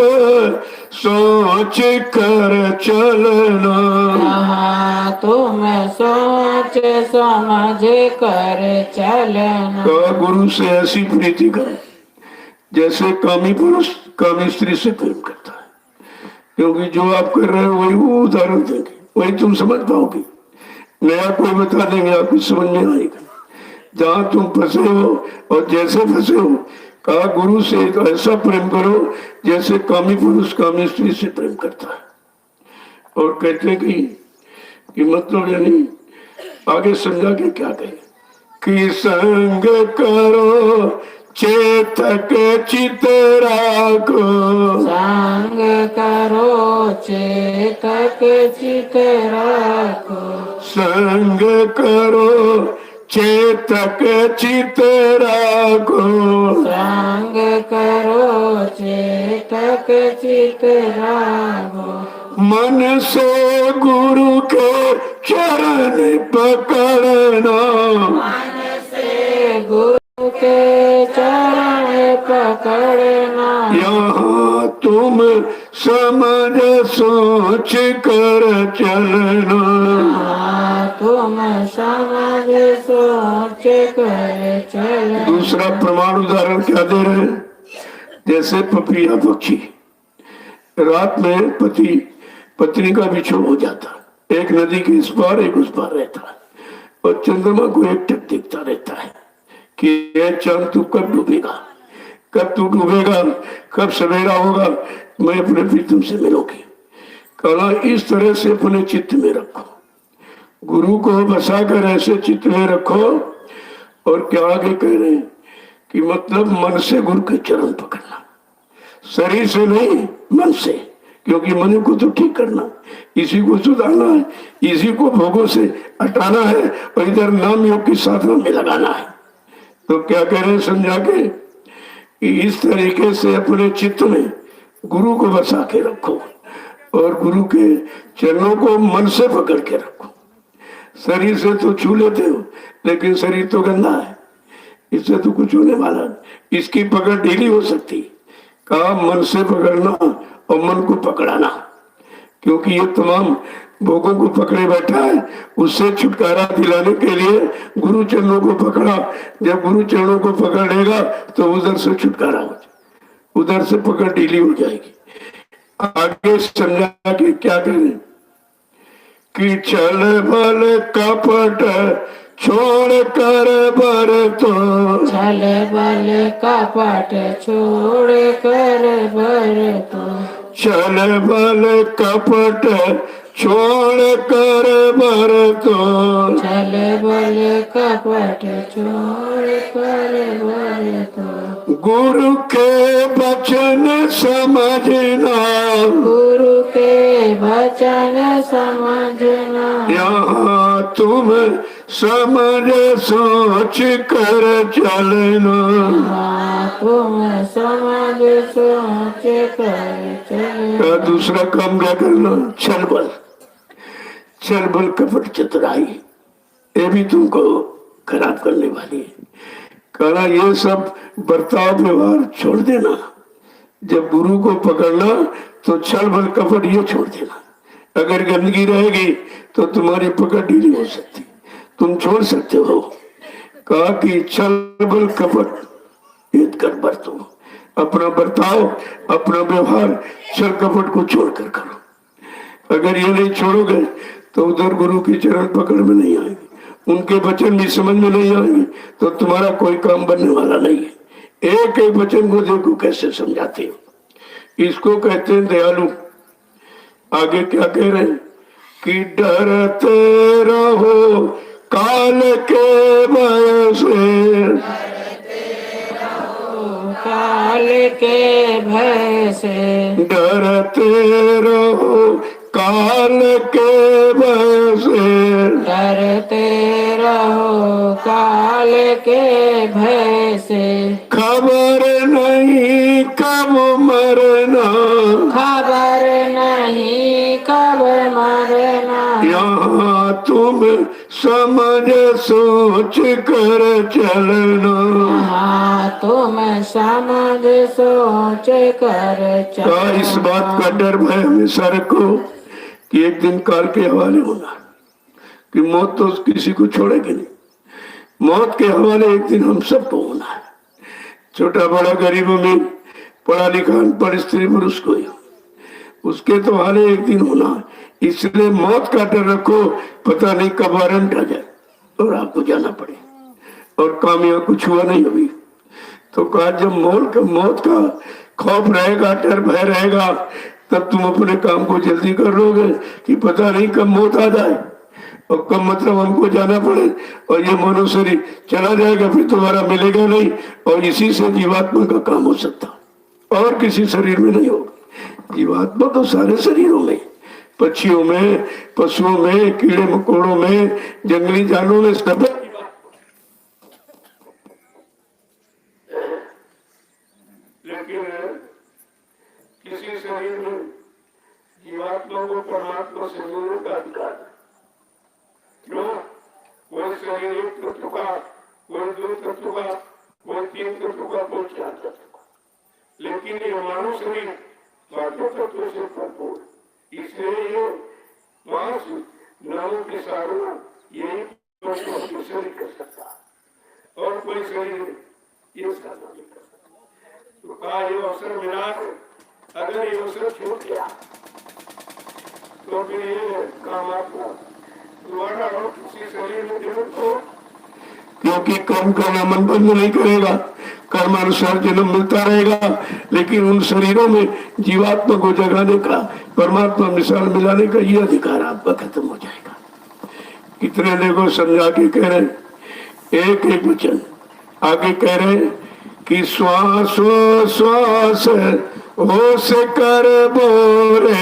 Speaker 1: सोच कर चलना।
Speaker 2: यहाँ तुम सोच समझ कर चलना।
Speaker 1: गुरु से ऐसी प्रीति करो जैसे कामी पुरुष कामी स्त्री से प्रेम करता है। क्योंकि जो आप कर रहे हो वही वो उदाहरण देंगे, वही तुम समझ पाओगे। नया कोई बता देंगे आपको समझ में आएगा। जहां तुम फंसे हो और जैसे फंसे हो, कहा गुरु से तो ऐसा प्रेम करो जैसे कामी पुरुष कामी स्त्री से प्रेम करता है। और कहते कि मतलब यानी आगे समझा के क्या कहे कि संग करो चेतक चित राखो,
Speaker 2: संग करो चेतक चित राखो।
Speaker 1: संग करो चेतक चित राखो,
Speaker 2: संग करो चेतक चित राखो।
Speaker 1: मन से गुरु के चरण पकड़ना,
Speaker 2: मन से गुरु के चरण पकड़ना।
Speaker 1: यहाँ तुम समझ सोच कर चलना।
Speaker 2: तुम समझ सोच कर चलना।
Speaker 1: दूसरा प्रमाण उदाहरण क्या दे रहे हैं, जैसे पपीहा पक्षी रात में पति पत्नी का बिछोड़ हो जाता, एक नदी के इस पार एक उस पार रहता है, और चंद्रमा को एकटक दिखता रहता है कि ये चांद तू कब डूबेगा, कब तू डूबेगा, कब सवेरा होगा, मैं अपने प्रीतम से मिलूंगी। कहा इस तरह से अपने चित्त में रखो, गुरु को बसा कर ऐसे चित्त में रखो। और क्या आगे कह रहे हैं कि मतलब मन से गुरु के चरण पकड़ना, शरीर से नहीं मन से, क्योंकि मन को तो ठीक करना, इसी को सुधारना है, इसी को भोगों से हटाना है, और इधर नाम योग की साधना में लगाना है। तो क्या कह रहे हैं समझा के कि इस तरीके से अपने चित्त में गुरु को बसा के रखो, और गुरु के चरणों को मन से पकड़ के रखो। शरीर से तो छू लेते हो, लेकिन शरीर तो गंदा है, इससे तो कुछ होने वाला नहीं, इसकी पकड़ ढीली हो सकती। कहा मन से पकड़ना और मन को पकड़ाना, क्योंकि ये तमाम भोगों को पकड़े बैठा है। उससे छुटकारा दिलाने के लिए गुरु चरणों को पकड़ा। जब गुरु चरणों को पकड़ लेगा तो उधर से छुटकारा हो जाए, उधर से पकड़ ढीली हो जाएगी। आगे समझा के क्या करें कि चल बल कपट छोड़ कर बर तो,
Speaker 2: चल बल कपट छोड़ कर बर तो,
Speaker 1: चल बल कपट छोड़ कर बर तो,
Speaker 2: चल बल कपट छोड़ कर बर तो,
Speaker 1: गुरु के वचन समझना,
Speaker 2: गुरु के वचन समझना,
Speaker 1: यहाँ तुम समझ सोच कर चलना।
Speaker 2: तुम समझ सोच कर चलना।
Speaker 1: दूसरा काम क्या करना, छल बल, छल बल कपट चतुराई, ये भी तुमको खराब करने वाली है। कहना ये सब बर्ताव व्यवहार छोड़ देना। जब गुरु को पकड़ना तो छल बल कपट ये छोड़ देना। अगर गंदगी रहेगी तो तुम्हारी पकड़ ढीली हो सकती, तुम छोड़ सकते हो। कहा कि छल बल कपट हित कर बरतो, अपना बर्ताव अपना व्यवहार छल कपट को छोड़कर करो। अगर ये नहीं छोड़ोगे तो उधर गुरु की चरण पकड़ में नहीं आएगी, उनके वचन भी समझ में नहीं आएंगे, तो तुम्हारा कोई काम बनने वाला नहीं है। एक एक वचन को देखो कैसे समझाते हो, इसको कहते हैं दयालु। आगे क्या कह रहे हैं कि डरते रहो काल के भय से,
Speaker 2: काल के भय से,
Speaker 1: डरते रहो काल के भय से,
Speaker 2: डरते रहो काल के भय से,
Speaker 1: खबर नहीं कब मरना,
Speaker 2: खबर नहीं कब मरना,
Speaker 1: यहाँ तुम समझ सोच कर चलना।
Speaker 2: तुम समझ सोच कर चलना।
Speaker 1: इस बात का डर भय हमेशा रखो कि एक दिन काल के हवाले होना, कि मौत तो किसी को छोड़ेगी नहीं। मौत के हवाले एक दिन हम सबको होना है। छोटा बड़ा गरीब में पढ़ा लिखा अनपढ़ स्त्री पुरुष को, उसके तो हाले एक दिन होना है। इसलिए मौत का डर रखो, पता नहीं कब वारंट आ जाए और आपको जाना पड़े, और काम यहाँ कुछ हुआ नहीं अभी। तो कहा जब मौत का खौफ रहेगा, डर भय रहेगा, तब तुम अपने काम को जल्दी कर लोगे कि पता नहीं कब मौत आ जाए, और कब मतलब हमको जाना पड़े और ये मनो शरीर चला जाएगा, फिर तुम्हारा मिलेगा नहीं, और इसी से जीवात्मा का काम हो सकता, और किसी शरीर में नहीं होगा। जीवात्मा तो सारे शरीरों में, पक्षियों में, पशुओं में, कीड़े मकोड़ों में, जंगली जानवरों में, सब। लेकिन किसी शरीर में जीवात्मा को परमात्मा से जोड़ने का अधिकार है। क्यों? कोई शरीर एक तत्व का, कोई दो तत्व का, कोई तीन तत्व का, कोई चार तत्व का, लेकिन ये मानव शरीर पांचों तत्वों से भरपूर, इसलिए ये पांच नामों के साधना यही शरीर कर सकता, और कोई शरीर ये साधना नहीं कर सकता। तो कहा ये अवसर मिला है, अगर ये अवसर छूट गया तो फिर ये काम आपको दोबारा और किसी शरीर में जरूरत हो, क्योंकि कर्म करना मन बंद नहीं करेगा, कर्मानुसार जन्म मिलता रहेगा, लेकिन उन शरीरों में जीवात्मा को जगाने का, परमात्मा मिसाल मिलाने का ये अधिकार आपका खत्म हो जाएगा। कितने देखो समझा के कह रहे, एक एक वचन आगे कह रहे कि श्वासो श्वास होश कर बोरे,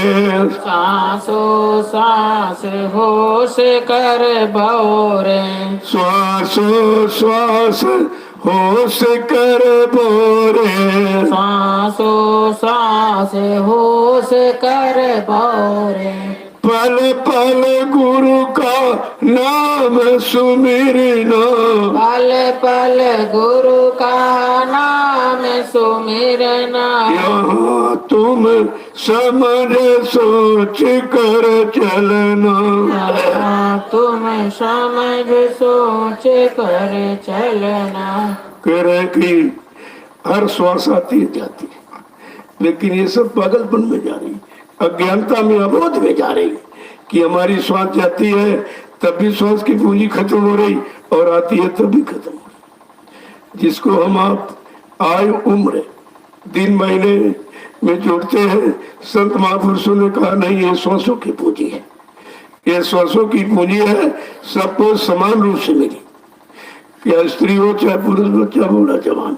Speaker 2: सांसो सांस होश कर बोरे,
Speaker 1: श्वासो श्वास होश कर बोरे,
Speaker 2: सांसो सांस होश कर बोरे,
Speaker 1: पल पल गुरु का नाम सुमिरना,
Speaker 2: पल पल गुरु का नाम सुमिरना।
Speaker 1: यहाँ तुम समझ सोच कर चलना,
Speaker 2: यहाँ तुम समझ सोच कर चलना।
Speaker 1: कह रहे कि हर श्वास आती है जाती है, लेकिन ये सब पागलपन में जा रही, अज्ञानता में, अबोध में जा रही कि हमारी श्वास जाती है तब भी श्वास की पूंजी खत्म हो रही और आती है तब भी खत्म हो रही। जिसको हम आप आयु उम्र दिन महीने में जोड़ते हैं, संत महापुरुषों ने कहा नहीं, ये श्वासों की पूंजी है, ये श्वासों की पूंजी है, सबको समान रूप से मिली। क्या स्त्री हो चाहे पुरुष हो चाहे बूढ़ा जवान,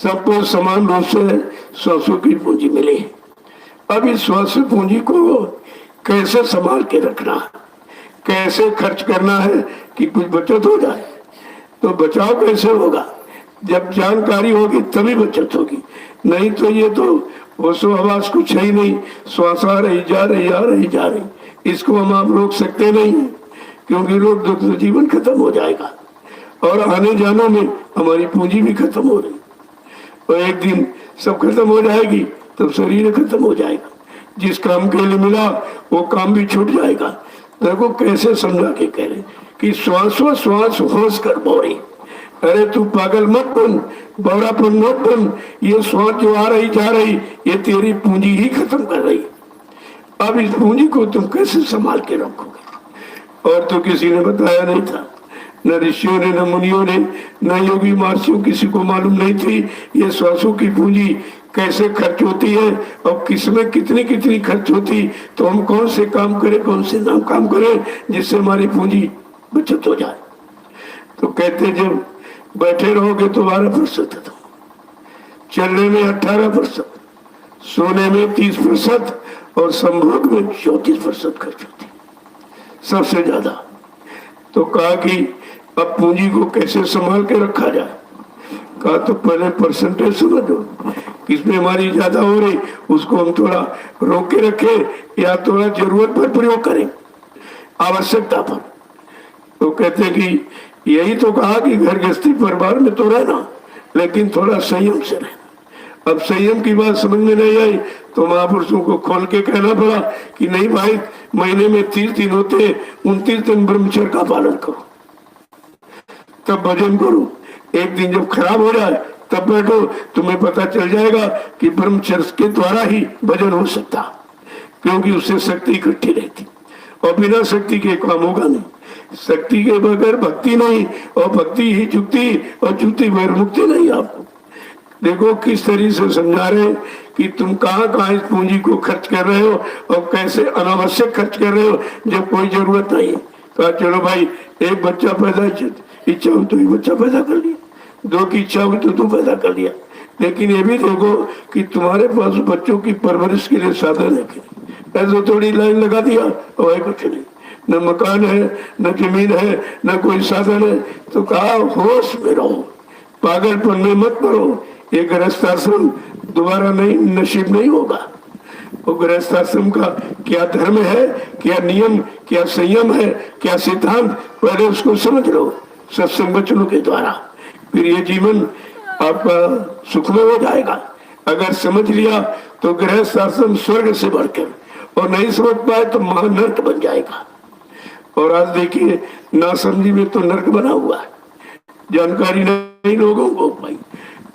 Speaker 1: सबको समान रूप से श्वासों की पूंजी मिली। अब इस श्वास पूंजी को कैसे संभाल के रखना है, कैसे खर्च करना है कि कुछ बचत हो जाए। तो बचाव कैसे होगा? जब जानकारी होगी तभी बचत होगी, नहीं तो ये तो होशो हवास कुछ है ही नहीं, श्वास आ रही जा रही आ रही जा रही, इसको हम आप रोक सकते नहीं, क्योंकि रोक दो तो जीवन खत्म हो जाएगा और आने जाने में हमारी पूंजी भी खत्म हो रही, और एक दिन सब खत्म हो जाएगी तब शरीर खत्म हो जाएगा, जिस काम के लिए मिला वो काम भी छूट जाएगा। देखो कैसे समझा के कह रहे कि श्वासों श्वास होश कर बोरी, अरे तू पागल मत बन, बौरापन मत बन, ये श्वास जो आ रही जा रही ये तेरी पूंजी ही खत्म कर रही। अब इस पूंजी को तुम कैसे संभाल के रखोगे? और तो किसी ने बताया नहीं था, न ऋषियों ने, न मुनियों ने, न योगी महर्षियों, किसी को मालूम नहीं थी ये श्वासों की पूंजी कैसे खर्च होती है और किसमें कितनी कितनी खर्च होती, तो हम कौन से काम करें, कौन से नाम काम करें जिससे हमारी पूंजी बचत हो जाए। तो कहते जब बैठे रहोगे तो 12%, चलने में 18%, सोने में 30% और संभोग में 34% खर्च होती सबसे ज्यादा। तो कहा कि अब पूंजी को कैसे संभाल के रखा जाए। कहा तो पहले परसेंटेज समझो, किसमें हमारी ज्यादा हो रही उसको हम थोड़ा रोक के रखें या थोड़ा जरूरत पर प्रयोग करें, आवश्यकता पर। तो कहते कि यही तो कहा कि घर गृहस्थी परिवार में तो रहना, लेकिन थोड़ा संयम से रहना। अब संयम की बात समझ में नहीं आई तो महापुरुषों को खोल के कहना पड़ा कि नहीं भाई, महीने में 30 दिन होते, 29 दिन ब्रह्मचर्य का पालन करो, तब भजन करो। एक दिन जब खराब हो जाए तब बैठो, तुम्हें पता चल जाएगा कि ब्रह्मचर्य के द्वारा ही भजन हो सकता, क्योंकि उससे शक्ति इकट्ठी रहती और बिना शक्ति के काम होगा नहीं। शक्ति के बगैर भक्ति नहीं, और भक्ति ही जुक्ति, और जुक्ति बगैर मुक्ति नहीं। आपको देखो किस तरीके से समझा रहे हैं कि तुम कहाँ कहाँ इस पूंजी को खर्च कर रहे हो और कैसे अनावश्यक खर्च कर रहे हो जब कोई जरूरत नहीं। कहा चलो भाई, एक बच्चा पैदा इच्छा हो तो एक बच्चा पैदा कर लिया, 2 की इच्छा हुई तो 2 पैदा कर लिया, लेकिन ये भी देखो कि तुम्हारे पास बच्चों की परवरिश के लिए साधन है कि नहीं। ऐसे थोड़ी लाइन लगा दिया और कुछ नहीं, न मकान है, न जमीन है, न कोई साधन है। तो कहा होश में रहो, पागलपन में मत पड़ो। ये गृहस्थ आश्रम दोबारा नहीं, नसीब नहीं होगा। वो गृहस्थ आश्रम का क्या धर्म है, क्या नियम, क्या संयम है, क्या सिद्धांत, पहले उसको समझ लो सत्संग वचनों के द्वारा, फिर ये जीवन आपका सुखमय हो जाएगा। अगर समझ लिया तो गृहस्थ आश्रम स्वर्ग से बढ़कर, और नहीं समझ पाए तो महानर्क बन जाएगा। और आज देखिए ना समझी में तो नर्क बना हुआ है, जानकारी नहीं लोगों को पाई।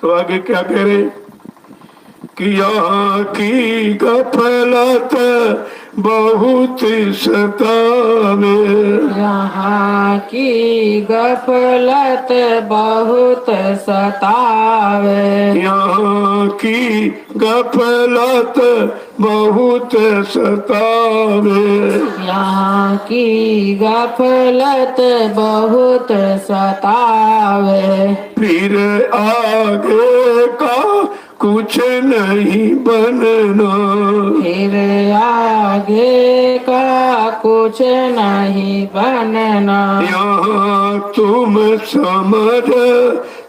Speaker 1: तो आगे क्या कह रहे कि यहाँ की गफलत बहुत सतावे,
Speaker 2: यहाँ की गफलत बहुत सतावे,
Speaker 1: यहाँ की गफलत बहुत सतावे,
Speaker 2: यहाँ की गफलत बहुत सतावे।
Speaker 1: फिर आगे का कुछ नहीं बनना,
Speaker 2: फिर आगे का कुछ नहीं बनना।
Speaker 1: यहाँ तुम समझ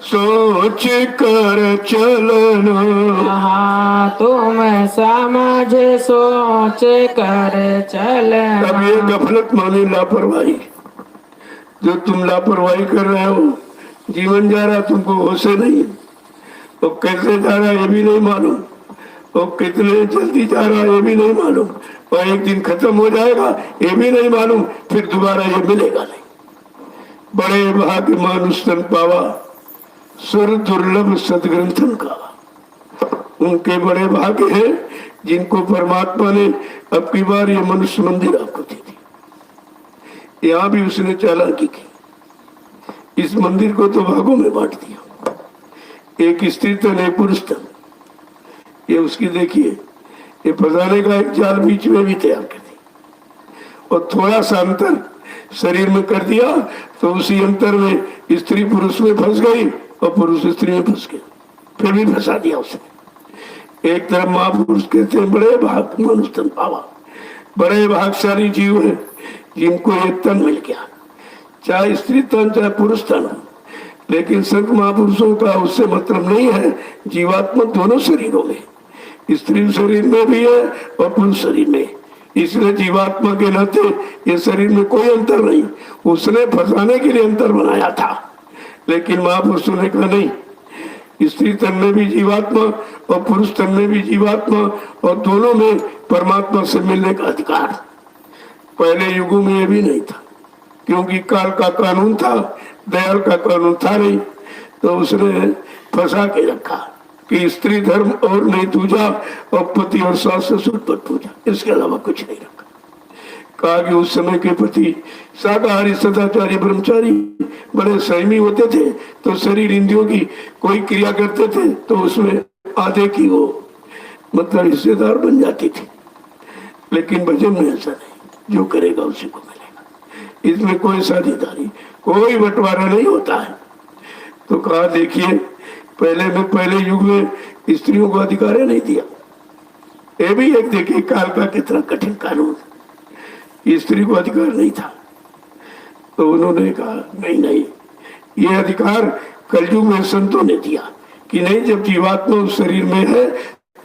Speaker 1: सोच कर चलना।
Speaker 2: यहाँ तुम समझ सोच कर
Speaker 1: अब
Speaker 2: चलना।
Speaker 1: ये गफलत माने लापरवाही, जो तुम लापरवाही कर रहे हो, जीवन जा रहा तुमको होश नहीं, वो कैसे जा रहा है ये भी नहीं मालूम, वो कितने जल्दी जा रहा है ये भी नहीं मालूम, और एक दिन खत्म हो जाएगा ये भी नहीं मालूम, फिर दोबारा ये मिलेगा नहीं। बड़े भाग्य मानुष तन पावा, सुर दुर्लभ सदग्रंथन का। उनके बड़े भाग्य हैं जिनको परमात्मा ने अब की बार ये मनुष्य मंदिर आपको दे दी। यहाँ भी उसने चालाकी की, इस मंदिर को तो भागों में बांट दिया, एक स्त्री तन एक पुरुष तन। ये उसकी देखिए, ये फंसाने का एक जाल बीच में भी तैयार कर दी, और थोड़ा सा अंतर शरीर में कर दिया तो उसी अंतर में स्त्री पुरुष में फंस गई और पुरुष स्त्री में फंस गया, फिर भी फंसा दिया उसने। एक तरफ महापुरुष कहते हैं बड़े भाग मनुष्य तन पावा, बड़े भागशाली जीव है जिनको ये तन मिल गया, चाहे स्त्री तन चाहे पुरुष तन हो। लेकिन संत महापुरुषों का उससे मतलब नहीं है, जीवात्मा दोनों शरीरों में, स्त्री शरीर में भी है और पुरुष शरीर में। इसलिए जीवात्मा के नाते ये शरीर में कोई अंतर नहीं, उसने फंसाने के लिए अंतर बनाया था। लेकिन महापुरुषों ने कहा नहीं, स्त्री तन में भी जीवात्मा और पुरुष तन में भी जीवात्मा, और दोनों में परमात्मा से मिलने का अधिकार। पहले युगों में ये भी नहीं था, क्योंकि काल का कानून था, दयाल का कानून था नहीं, तो उसने फंसा के रखा कि स्त्री धर्म और नहीं दूजा, और पति और सास ससुर पर पूजा, इसके अलावा कुछ नहीं रखा। कहा कि उस समय के पति शाकाहारी सदाचारी ब्रह्मचारी बड़े संयमी होते थे, तो शरीर इंद्रियों की कोई क्रिया करते थे तो उसमें आधे की वो मतलब हिस्सेदार बन जाती थी। लेकिन भजन में ऐसा नहीं, जो करेगा उसी को मिलेगा, इसमें कोई साझेदारी कोई बंटवारा नहीं होता है। तो कहा देखिए, पहले युग में स्त्रियों को अधिकार नहीं दिया। ये भी एक देखिए काल का कितना कठिन कानून, स्त्री को अधिकार नहीं था। तो उन्होंने कहा नहीं, ये अधिकार कलयुग में संतों ने दिया कि नहीं, जब जीवात्मा उस शरीर में है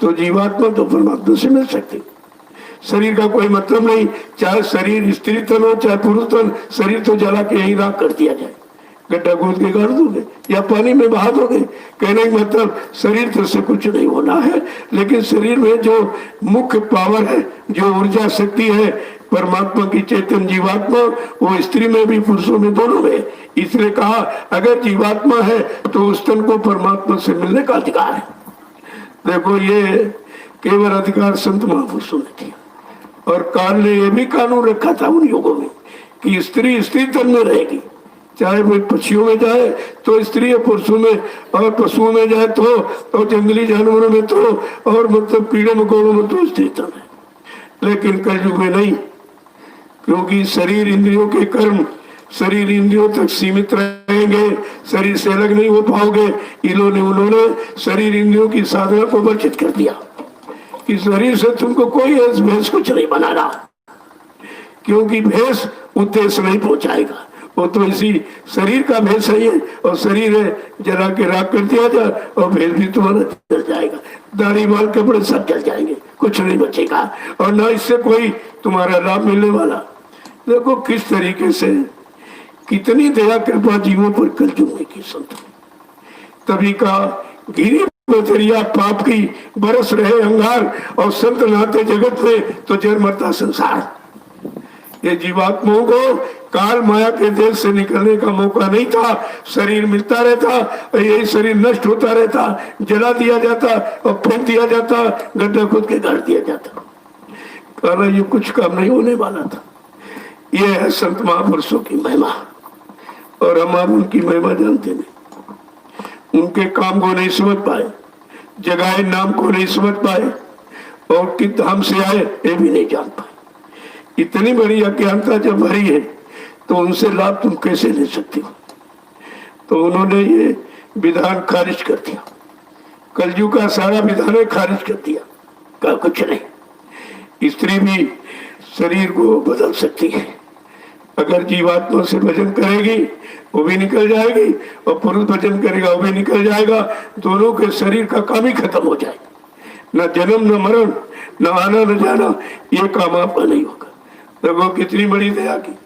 Speaker 1: तो जीवात्मा तो परमात्मा से मिल सकती। शरीर का कोई मतलब नहीं, चाहे शरीर स्त्री तन हो चाहे पुरुष तन, शरीर तो जला के यही राख कर दिया जाए, गड्ढा खोद के गाड़ दोगे या पानी में बहा दोगे। कहने का मतलब शरीर तो से कुछ नहीं होना है, लेकिन शरीर में जो मुख्य पावर है, जो ऊर्जा शक्ति है परमात्मा की, चैतन्य जीवात्मा, वो स्त्री में भी पुरुषों में दोनों में। इसलिए कहा अगर जीवात्मा है तो उस तन को परमात्मा से मिलने का अधिकार है। देखो ये केवल अधिकार संत महापुरुषों ने दिया, और काल ने यह भी कानून रखा था उन युगों में कि स्त्री स्त्री तन में रहेगी, चाहे वो पक्षियों में जाए तो स्त्री, पुरुषों में और पशुओं में जाए तो, और जंगली जानवरों में तो, और मतलब कीड़े मकोड़ों में तो स्त्री तन है। लेकिन कलयुग में नहीं, क्योंकि शरीर इंद्रियों के कर्म शरीर इंद्रियों तक सीमित रहेंगे, शरीर से अलग नहीं हो पाओगे। उन्होंने शरीर इंद्रियों की साधना को वर्जित कर दिया कि शरीर से तुमको कोई भेष कुछ नहीं बनाना, क्योंकि भेष उद्देश्य नहीं पहुंचाएगा। वो तो इसी शरीर का भेष है ये, और शरीर है जला के राख कर दिया जाए और भेष भी तुम्हारा जल जाएगा, दाढ़ी बाल कपड़े सब जल जाएंगे, कुछ नहीं बचेगा, और ना इससे कोई तुम्हारा लाभ मिलने वाला। देखो किस तरीके से कितनी दया कृपा जीवों पर कलयुग में की संत। तभी का गिरी बदरिया पाप की बरस रहे अंगार, और संत नाते जगत में तो जर मरता संसार। ये जीवात्माओं को काल माया के देश से निकलने का मौका नहीं था, शरीर मिलता रहता और यही शरीर नष्ट होता रहता, जला दिया जाता और फेंक दिया जाता, गड्ढा खोद के गाड़ दिया जाता। कहना ये कुछ काम नहीं होने वाला था। ये है संत महापुरुषों की महिमा, और हम अब उनकी महिमा जानते नहीं, उनके काम को नहीं समझ पाए, जगाए नाम को नहीं समझ पाए, और कित हमसे आए ये भी नहीं जान पाए। इतनी बड़ी अज्ञानता जब भरी है तो उनसे लाभ तुम कैसे ले सकते हो। तो उन्होंने ये विधान खारिज कर दिया, कलयुग का सारा विधान खारिज कर दिया, कहा कुछ नहीं, स्त्री भी शरीर को बदल सकती है, अगर जीवात्मा से भजन करेगी वो भी निकल जाएगी, और पुरुष भजन करेगा वो भी निकल जाएगा। दोनों के शरीर का काम ही खत्म हो जाएगा, न जन्म न मरण, न आना न जाना, ये काम आपका नहीं होगा। देखो कितनी बड़ी दया की,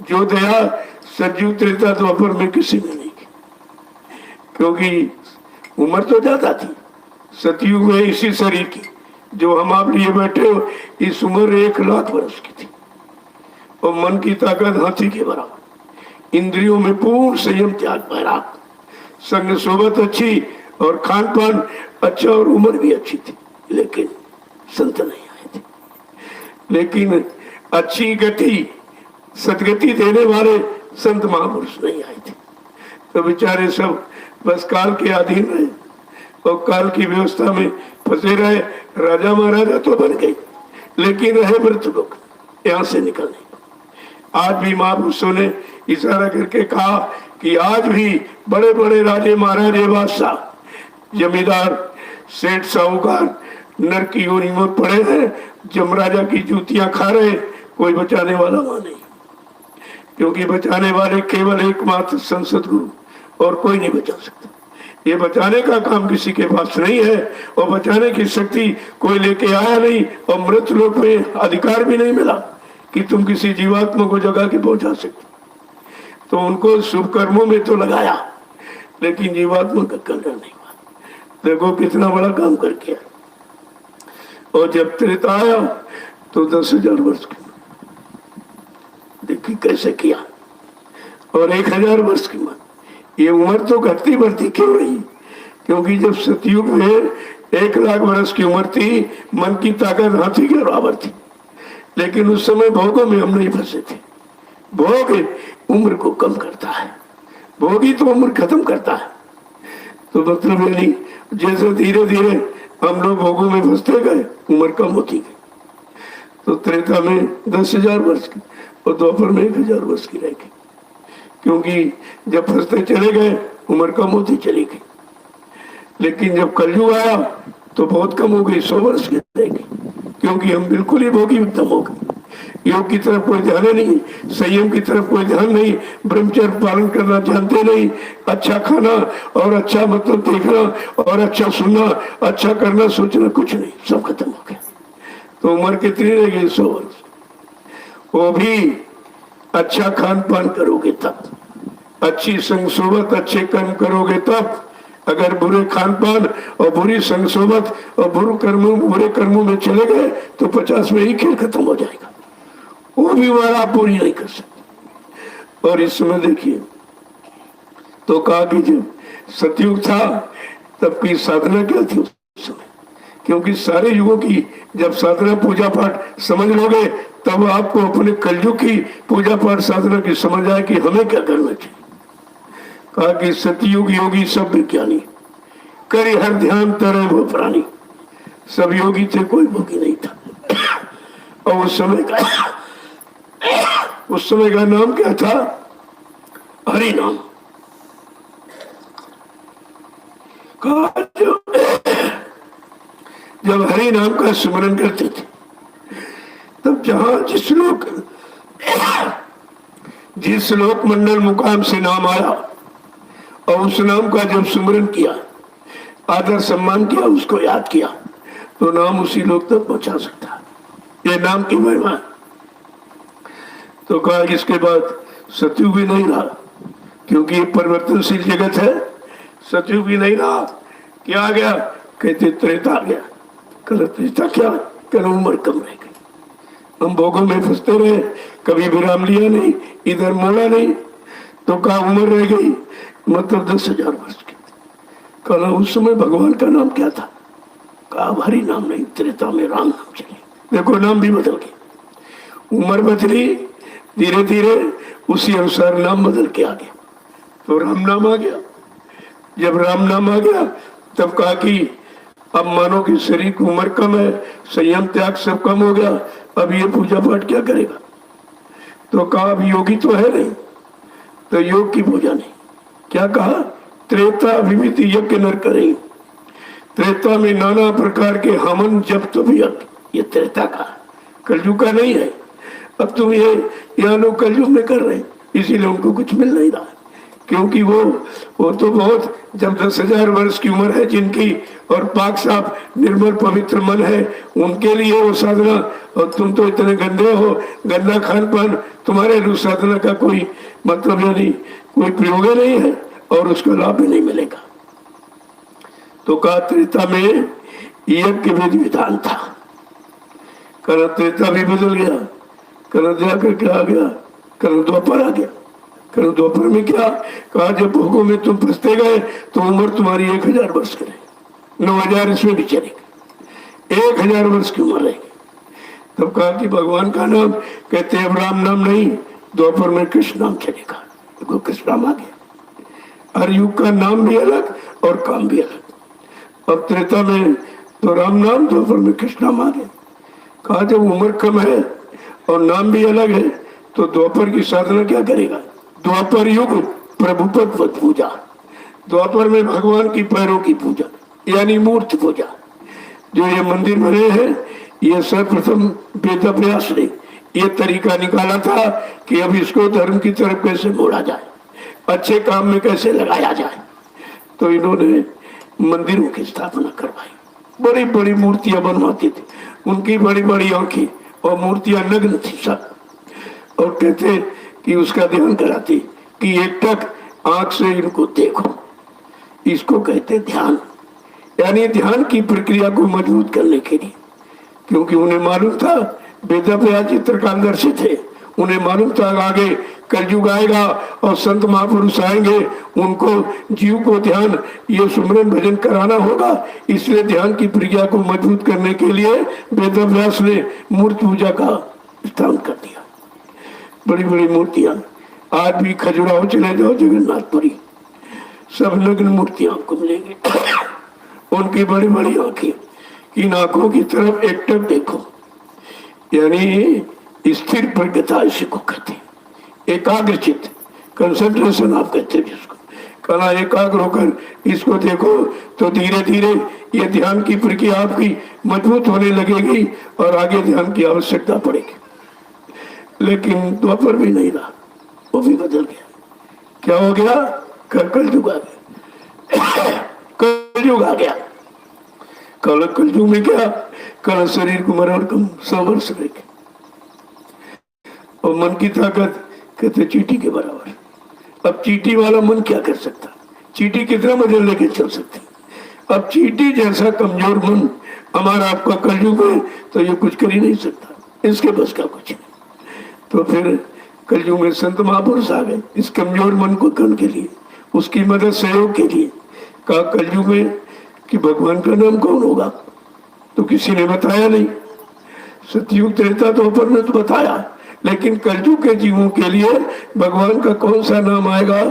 Speaker 1: जो दया सतयुग त्रेता द्वापर में किसी में नहीं की, क्योंकि उम्र तो ज्यादा थी सतयुग में इसी शरीर की जो हम आप लिए बैठे हो, इस उम्र 1,00,000 वर्ष की थी, और मन की ताकत हाथी के बराबर, इंद्रियों में पूर्ण संयम त्याग पैरा, संग सोबत अच्छी और खान पान अच्छा और उम्र भी अच्छी थी, लेकिन संत नहीं आए थे। लेकिन अच्छी गति सदगति देने वाले संत महापुरुष नहीं आए थे, तो बेचारे सब बस काल के अधीन रहे और काल की व्यवस्था में फंसे रहे। राजा महाराजा तो बन गए, लेकिन रहे मृत लोग, यहाँ से निकल नहीं। आज भी महापुरुषों ने इशारा करके कहा कि आज भी बड़े बड़े राजे महाराजे बादशाह जमींदार सेठ साहूकार नर की योनि में पड़े हैं, जमराजा की जूतियां खा रहे, कोई बचाने वाला वहां नहीं, क्योंकि बचाने वाले केवल एकमात्र संसद गुरु, और कोई नहीं बचा सकता। ये बचाने का काम किसी के पास नहीं है, और बचाने की शक्ति कोई लेके आया नहीं, और मृत लोक में अधिकार भी नहीं मिला कि तुम किसी जीवात्मा को जगा के पहुंचा सकते। तो उनको शुभ कर्मों में तो लगाया, लेकिन जीवात्मा का कल्याण नहीं हुआ। देखो कितना बड़ा काम करके आया। और जब त्रेता आया तो 10,000 वर्ष की, देखिए कैसे किया, और 1,000 वर्ष की मन। ये उम्र तो घटती बढ़ती क्यों रही? क्योंकि जब सतयुग में 1,00,000 वर्ष की उम्र थी, मन की ताकत हाथी के बराबर थी, लेकिन उस समय भोगों में हम नहीं फंसे थे। भोग उम्र को कम करता है, भोग ही तो उम्र खत्म करता है। तो मतलब यानी जैसे धीरे धीरे हम लोग भोगों में फंसते गए, उम्र कम होती गई। तो त्रेता में 10,000 वर्ष की और द्वापर में 1,000 वर्ष की रह गई, क्योंकि जब फंसते चले गए उम्र कम होती चली गई। लेकिन जब कलयुग आया तो बहुत कम हो गई, 100 वर्ष की रह गई, क्योंकि हम बिल्कुल ही भोगी उत्तम हो गए। योग की तरफ कोई ध्यान नहीं, संयम की तरफ कोई ध्यान नहीं, ब्रह्मचर्य पालन करना जानते नहीं, अच्छा खाना और अच्छा मतलब देखना और अच्छा सुनना, अच्छा करना सोचना कुछ नहीं, सब खत्म हो गया। तो उम्र कितनी रह गई? 100 वर्ष। वो भी अच्छा खान पान करोगे तब, अच्छी संग सोबत अच्छे कर्म करोगे तब। अगर बुरे खान पान और बुरी संग सोबत और बुरे कर्मों में चले गए तो 50 में ही खेल खत्म हो जाएगा, वो भी वाला आप पूरी नहीं कर सकते। और इस समय देखिए तो कहा कि जब सतयुग था तब की साधना क्या थी उस समय, क्योंकि सारे युगों की जब साधना पूजा पाठ समझ लोगे तब आपको अपने कलयुग की पूजा पाठ साधना की समझ आए कि हमें क्या करना चाहिए। कहा कि सतयुग योगी सब विज्ञानी, करे हर ध्यान तरह वो प्राणी। सब योगी थे, कोई भोगी नहीं था। और उस समय का नाम क्या था? हरि नाम। कहा जब हरि नाम का स्मरण करते थे तब जहां जिस लोक मंडल मुकाम से नाम आया और उस नाम का जब स्मरण किया, आदर सम्मान किया, उसको याद किया, तो नाम उसी लोक तक पहुंचा सकता है। ये नाम की महिमा। तो कहा इसके बाद सतयुग भी नहीं रहा, क्योंकि ये परिवर्तनशील जगत है। सतयुग भी नहीं रहा, क्या आ गया? कहते त्रेता आ गया। कल त्रेता क्या? कल उम्र कम रह गई, हम भोगों में फंसते रहे, कभी विराम लिया नहीं, इधर मोड़ा नहीं, तो कहा उम्र रह गई, मतलब 10,000 वर्ष की। कहा उस समय भगवान का नाम क्या था? कहा हरि नाम नहीं, त्रेता में राम नाम चले। देखो नाम भी बदल गए, उम्र बदली, धीरे धीरे उसी अनुसार नाम बदल के आ गया, तो राम नाम आ गया। जब राम नाम आ गया तब कहा कि अब मानो कि शरीर की उम्र कम है, संयम त्याग सब कम हो गया, अब ये पूजा पाठ क्या करेगा? तो कहा अब योगी तो है नहीं, तो योग की पूजा नहीं। क्या कहा? त्रेता विविध यज्ञ नर करें। त्रेता में नाना प्रकार के हवन जप तो भी, ये त्रेता का, कलयुग का नहीं है। अब तुम ये यहाँ लोग कलयुग में कर रहे हैं, इसीलिए उनको कुछ मिल नहीं रहा, क्योंकि वो तो बहुत, जब 10,000 वर्ष की उम्र है जिनकी और पाक साफ निर्मल पवित्र मन है, उनके लिए वो साधना, और तुम तो इतने गंदे हो, गंदा खान पान, तुम्हारे लिए साधना का कोई मतलब यानी कोई प्रयोग नहीं है और उसका लाभ भी नहीं मिलेगा। तो कहा त्रेता में यज्ञ विधि विधान था, कल त्रेता भी बदल गया, कल जाकर क्या आ गया, कल द्वापर आ गया। कल दोपहर में क्या कहा, जब भोगों में तुम फंसते गए तो उम्र तुम्हारी 1000 वर्ष करे, 9000 इसमें भी चलेगी, 1000 वर्ष की उम्र रहेगी। तब कहा कि भगवान का नाम कहते हैं, राम नाम नहीं, दोपहर में कृष्ण नाम चलेगा। देखो कृष्ण नाम आ गया, हर युग का नाम भी अलग और काम भी अलग। अब त्रेता में तो राम नाम, दोपहर में कृष्ण नाम आ गया। कहा जब उम्र कम है और नाम भी अलग है तो द्वापर की साधना क्या करेगा। द्वापर युग प्रभुपद पद पूजा, द्वापर में भगवान की पैरों की पूजा यानी मूर्ति पूजा। जो ये मंदिर बने हैं ये सर्वप्रथम वेदव्यास ने ये तरीका निकाला था कि अब इसको धर्म की तरफ कैसे मोड़ा जाए, अच्छे काम में कैसे लगाया जाए। तो इन्होंने मंदिरों की स्थापना करवाई, बड़ी बड़ी मूर्तियां बनवाती थी, उनकी बड़ी बड़ी आंखें और मूर्तियां नग्न थी सब, और कहते कि उसका ध्यान कराती कि एक टक आंख से इनको देखो। इसको कहते ध्यान, यानी ध्यान की प्रक्रिया को मजबूत करने के लिए, क्योंकि उन्हें मालूम था, वेदव्यास चित्रकालदर्शी थे, उन्हें मालूम था आगे कलयुग आएगा और संत महापुरुष आएंगे, उनको जीव को ध्यान ये सुमरन भजन कराना होगा। इसलिए ध्यान की प्रक्रिया को मजबूत करने के लिए वेदव्यास ने मूर्ति पूजा का स्थान कर दिया। बड़ी बड़ी मूर्तियां आज भी खजुराहो चले जाओ, जगन्नाथपुरी, सब नग्न मूर्तियां आपको मिलेंगी। उनकी बड़ी बड़ी आंखें, इन आंखों की तरफ एकटक देखो, यानी स्थिर प्रज्ञता इसी को कहते हैं, एकाग्र चित्त, कंसंट्रेशन आप कहते हैं जिसको, कला एकाग्र होकर इसको देखो तो धीरे धीरे ये ध्यान की प्रक्रिया आपकी मजबूत होने लगेगी और आगे ध्यान की आवश्यकता पड़ेगी। लेकिन द्वापर भी नहीं रहा, वो भी बदल गया। क्या हो गया, कलयुग आ गया, कलयुग आ गया। कलयुग में क्या, कल शरीर को मरण कम 100 वर्ष रहेगी और मन की ताकत कहते चींटी के बराबर। अब चींटी वाला मन क्या कर सकता, चींटी कितना वजन लेके चल सकती। अब चींटी जैसा कमजोर मन हमारा आपका कलयुग में तो ये कुछ कर ही नहीं सकता, इसके बस का कुछ नहीं। तो फिर कलयुग में संत महापुरुष आ गए इस कमजोर मन को करने के लिए, उसकी मदद सहयोग के लिए। कहा कलयुग में कि भगवान का नाम कौन होगा, तो किसी ने बताया नहीं। सतयुग त्रेता तो ऊपर ने तो बताया, लेकिन कलयुग के जीवों के लिए भगवान का कौन सा नाम आएगा,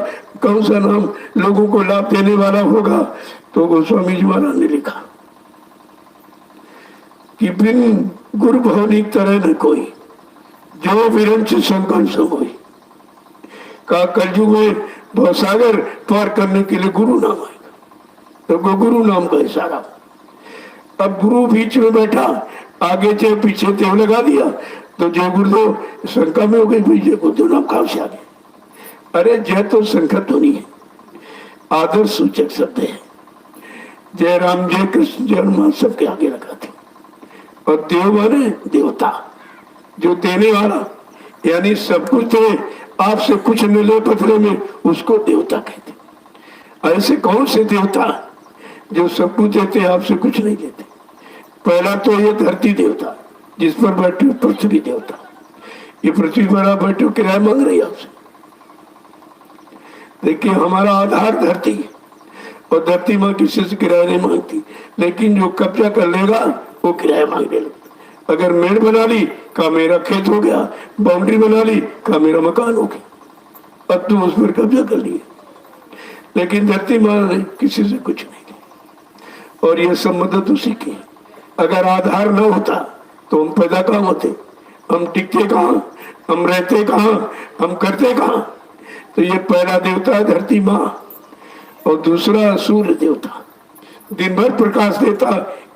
Speaker 1: कौन सा नाम लोगों को लाभ देने वाला होगा। तो गोस्वामी जी महाराज ने लिखा कि बिन गुरु भवनिक तरह न कोई, जो विरंच संकल्प समोई। का कलयुग में भवसागर पार करने के लिए गुरु नाम आएगा, तो गुरु नाम का इशारा। अब गुरु बीच में बैठा, आगे से पीछे तेव लगा दिया तो जय गुरुदेव शंका में हो गई, भाई जय गुरुदेव नाम कहां से आ गया। अरे जय तो शंका तो नहीं है, आदर सूचक शब्द है। जय राम जय कृष्ण जय हनुमान सबके आगे लगाते, और देव माने देवता, जो देने वाला, यानी सब कुछ दे आपसे कुछ न ले पथरे में, उसको देवता कहते। ऐसे कौन से देवता जो सब कुछ देते आपसे कुछ नहीं देते। पहला तो ये धरती देवता जिस पर बैठे, पृथ्वी देवता, ये पृथ्वी पर आप बैठे किराया मांग रही है आपसे। देखिए हमारा आधार धरती है और धरती माँ किसी से किराया नहीं मांगती, लेकिन जो कब्जा कर लेगा वो किराया मांगने लगता। अगर मेड़ बना ली का मेरा खेत हो गया, बाउंड्री बना ली का मेरा मकान हो गया, अब तुम उस पर कब्जा कर लिए। लेकिन धरती माँ ने किसी से कुछ नहीं किया, और ये सब मदद उसी की। अगर आधार न होता तो हम पैदा कहाँ होते, हम टिकते कहाँ, हम रहते कहाँ, हम करते कहाँ। तो ये पहला देवता है धरती माँ, और दूसरा सूर्य देवता, दिन भर प्रकाश देता,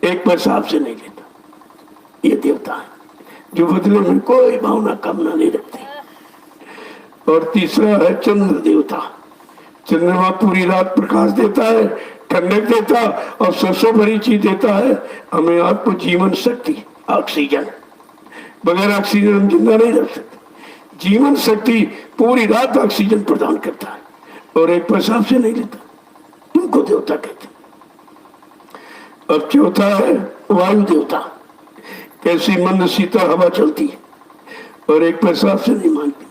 Speaker 1: एक पैसा आपसे नहीं लेता, ये देवता है। जो बदले में कोई भावना कामना नहीं रखते। और तीसरा है चंद्र देवता। चंद्रमा पूरी रात प्रकाश देता है, ठंडक देता और सबसे बड़ी चीज देता है हमें आपको जीवन शक्ति, ऑक्सीजन। बगैर ऑक्सीजन हम जिंदा नहीं रह सकते। जीवन शक्ति पूरी रात ऑक्सीजन प्रदान करता है और एक पैसा आपसे नहीं लेता। इनको देवता कहते हैं। अब चौथा है वायु देवता। कैसी मंद शीतल हवा चलती है और एक पैसा आपसे नहीं मांगती।